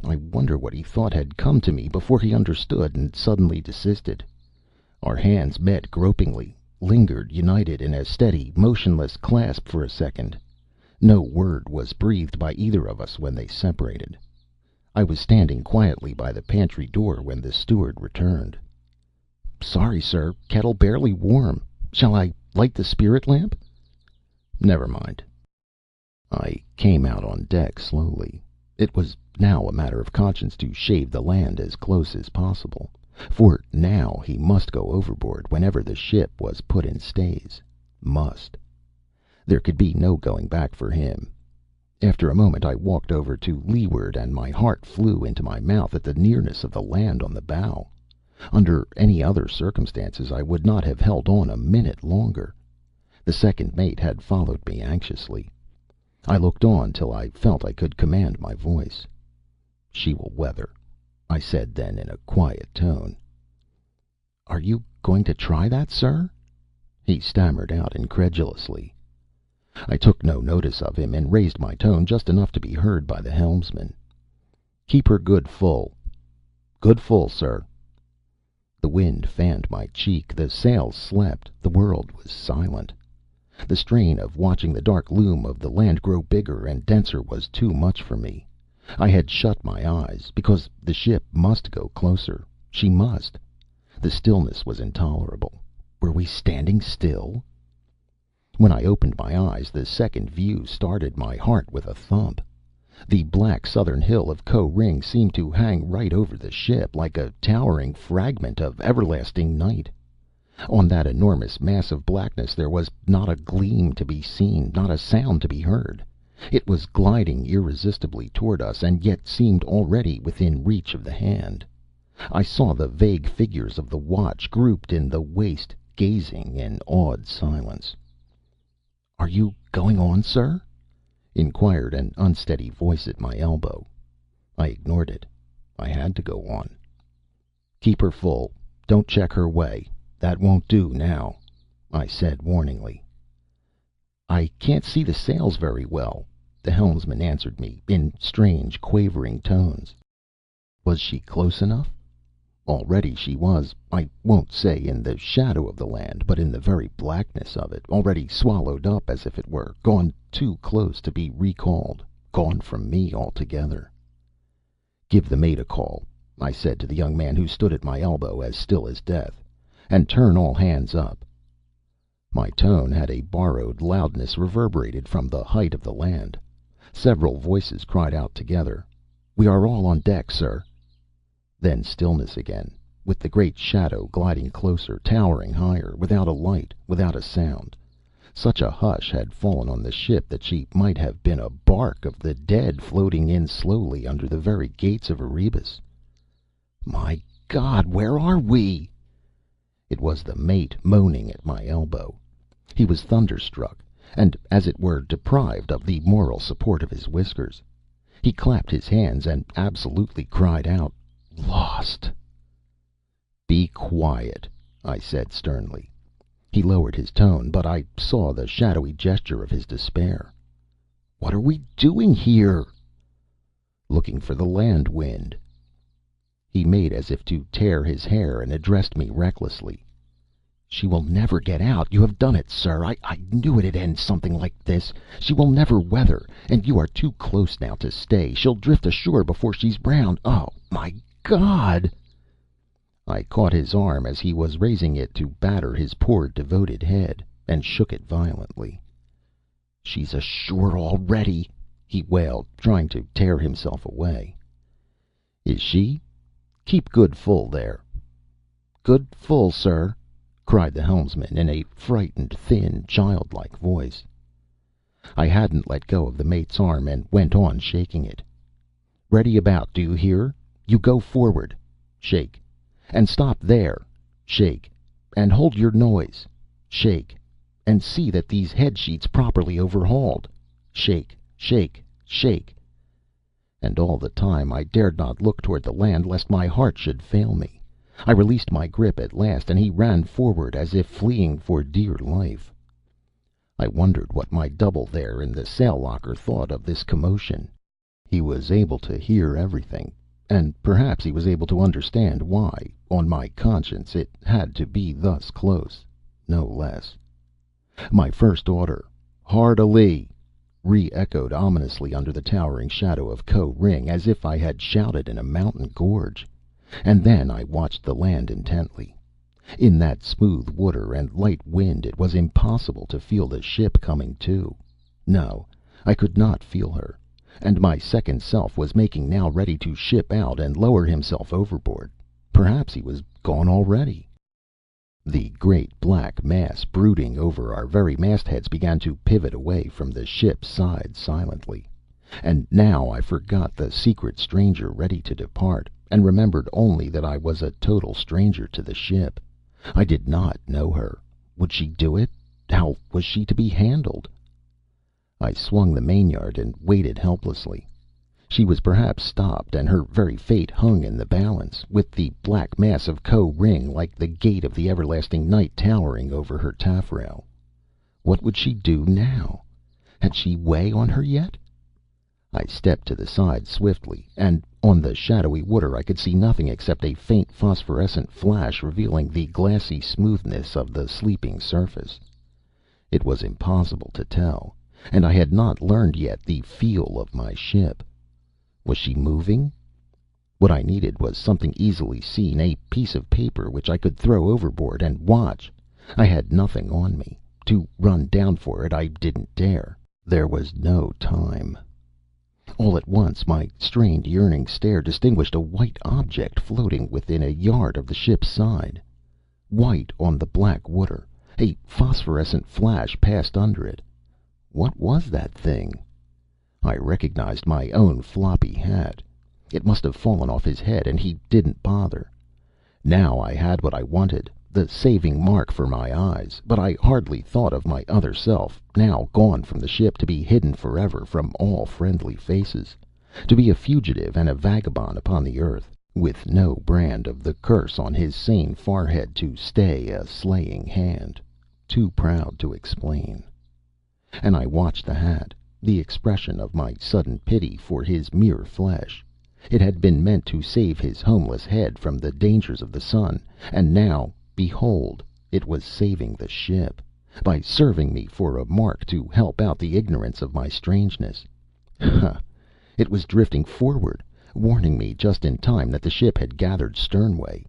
I wonder what he thought had come to me before he understood and suddenly desisted. Our hands met gropingly, lingered united in a steady, motionless clasp for a second. No word was breathed by either of us when they separated. I was standing quietly by the pantry door when the steward returned. "Sorry, sir. Kettle barely warm. Shall I light the spirit lamp?" "Never mind." I came out on deck slowly. It was now a matter of conscience to shave the land as close as possible. For now he must go overboard whenever the ship was put in stays. Must. There could be no going back for him. After a moment I walked over to leeward, and my heart flew into my mouth at the nearness of the land on the bow. Under any other circumstances I would not have held on a minute longer. The second mate had followed me anxiously. I looked on till I felt I could command my voice. "She will weather," I said then in a quiet tone. "Are you going to try that, sir?" he stammered out incredulously. I took no notice of him, and raised my tone just enough to be heard by the helmsman. "Keep her good full." "Good full, sir." The wind fanned my cheek, the sails slept, the world was silent. The strain of watching the dark loom of the land grow bigger and denser was too much for me. I had shut my eyes, because the ship must go closer. She must. The stillness was intolerable. Were we standing still? When I opened my eyes, the second view started my heart with a thump. The black southern hill of Koh Ring seemed to hang right over the ship, like a towering fragment of everlasting night. On that enormous mass of blackness there was not a gleam to be seen, not a sound to be heard. It was gliding irresistibly toward us, and yet seemed already within reach of the hand. I saw the vague figures of the watch grouped in the waist, gazing in awed silence. "Are you going on, sir?" inquired an unsteady voice at my elbow. I ignored it. I had to go on. "Keep her full. Don't check her way. That won't do now," I said warningly. "I can't see the sails very well," the helmsman answered me, in strange, quavering tones. Was she close enough? Already she was, I won't say in the shadow of the land, but in the very blackness of it, already swallowed up as if it were, gone too close to be recalled, gone from me altogether. "Give the mate a call," I said to the young man who stood at my elbow as still as death, "and turn all hands up." My tone had a borrowed loudness reverberated from the height of the land. Several voices cried out together, "We are all on deck, sir." Then stillness again, with the great shadow gliding closer, towering higher, without a light, without a sound. Such a hush had fallen on the ship that she might have been a bark of the dead floating in slowly under the very gates of Erebus. "My God, where are we?" It was the mate moaning at my elbow. He was thunderstruck, and as it were deprived of the moral support of his whiskers. He clapped his hands and absolutely cried out, "Lost!" "Be quiet," I said sternly. He lowered his tone, but I saw the shadowy gesture of his despair. "What are we doing here?" "Looking for the land wind." He made as if to tear his hair and addressed me recklessly. "She will never get out. You have done it, sir. I knew it'd end something like this. She will never weather, and you are too close now to stay. She'll drift ashore before she's round. Oh, my God!" I caught his arm as he was raising it to batter his poor devoted head, and shook it violently. "She's ashore already!" he wailed, trying to tear himself away. "Is she? Keep good full there." "Good full, sir," cried the helmsman in a frightened, thin, childlike voice. I hadn't let go of the mate's arm, and went on shaking it. "Ready about, do you hear? You go forward." Shake. "And stop there." Shake. "And hold your noise." Shake. "And see that these head sheets properly overhauled." Shake, shake, shake. And all the time I dared not look toward the land lest my heart should fail me. I released my grip at last, and he ran forward as if fleeing for dear life. I wondered what my double there in the sail locker thought of this commotion. He was able to hear everything, and perhaps he was able to understand why, on my conscience, it had to be thus close, no less. My first order, "Hard a lee," re-echoed ominously under the towering shadow of Koh Ring, as if I had shouted in a mountain gorge. And then I watched the land intently. In that smooth water and light wind it was impossible to feel the ship coming to. No, I could not feel her. And my second self was making now ready to ship out and lower himself overboard. Perhaps he was gone already. The great black mass brooding over our very mastheads began to pivot away from the ship's side silently. And now I forgot the secret stranger ready to depart, and remembered only that I was a total stranger to the ship. I did not know her. Would she do it? How was she to be handled? I swung the mainyard and waited helplessly. She was perhaps stopped, and her very fate hung in the balance, with the black mass of Koh Ring like the gate of the everlasting night towering over her taffrail. What would she do now? Had she way on her yet? I stepped to the side swiftly, and on the shadowy water I could see nothing except a faint phosphorescent flash revealing the glassy smoothness of the sleeping surface. It was impossible to tell, and I had not learned yet the feel of my ship. Was she moving? What I needed was something easily seen, a piece of paper which I could throw overboard and watch. I had nothing on me. To run down for it I didn't dare. There was no time. All at once my strained, yearning stare distinguished a white object floating within a yard of the ship's side. White on the black water, a phosphorescent flash passed under it. What was that thing? I recognized my own floppy hat. It must have fallen off his head, and he didn't bother. Now I had what I wanted, the saving mark for my eyes, but I hardly thought of my other self, now gone from the ship to be hidden forever from all friendly faces, to be a fugitive and a vagabond upon the earth, with no brand of the curse on his sane forehead to stay a slaying hand, too proud to explain. And I watched the hat, the expression of my sudden pity for his mere flesh. It had been meant to save his homeless head from the dangers of the sun, and now, behold, it was saving the ship, by serving me for a mark to help out the ignorance of my strangeness. Ha! It was drifting forward, warning me just in time that the ship had gathered sternway.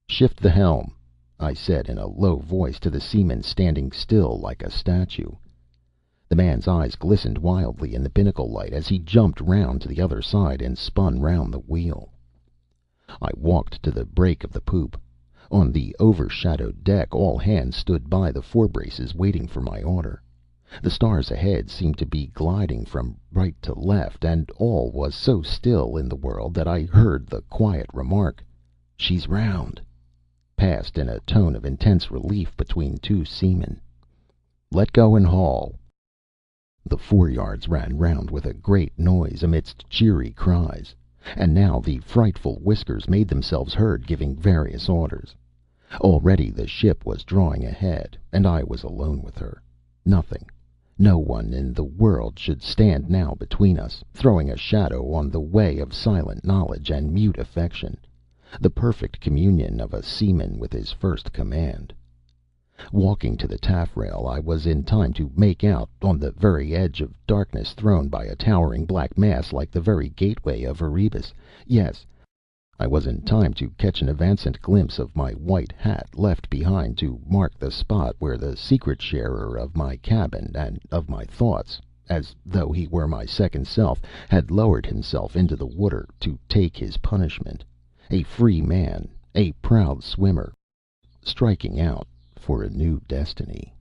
"Shift the helm," I said in a low voice to the seaman standing still like a statue. The man's eyes glistened wildly in the binnacle light as he jumped round to the other side and spun round the wheel. I walked to the break of the poop. On the overshadowed deck all hands stood by the forebraces waiting for my order. The stars ahead seemed to be gliding from right to left, and all was so still in the world that I heard the quiet remark, "She's round," passed in a tone of intense relief between two seamen. "Let go and haul." The foreyards ran round with a great noise, amidst cheery cries, and now the frightful Whiskers made themselves heard giving various orders. Already the ship was drawing ahead, and I was alone with her. Nothing, no one in the world should stand now between us, throwing a shadow on the way of silent knowledge and mute affection, the perfect communion of a seaman with his first command. Walking to the taffrail, I was in time to make out, on the very edge of darkness thrown by a towering black mass like the very gateway of Erebus, yes, I was in time to catch an evanescent glimpse of my white hat left behind to mark the spot where the secret sharer of my cabin and of my thoughts, as though he were my second self, had lowered himself into the water to take his punishment, a free man, a proud swimmer, striking out for a new destiny.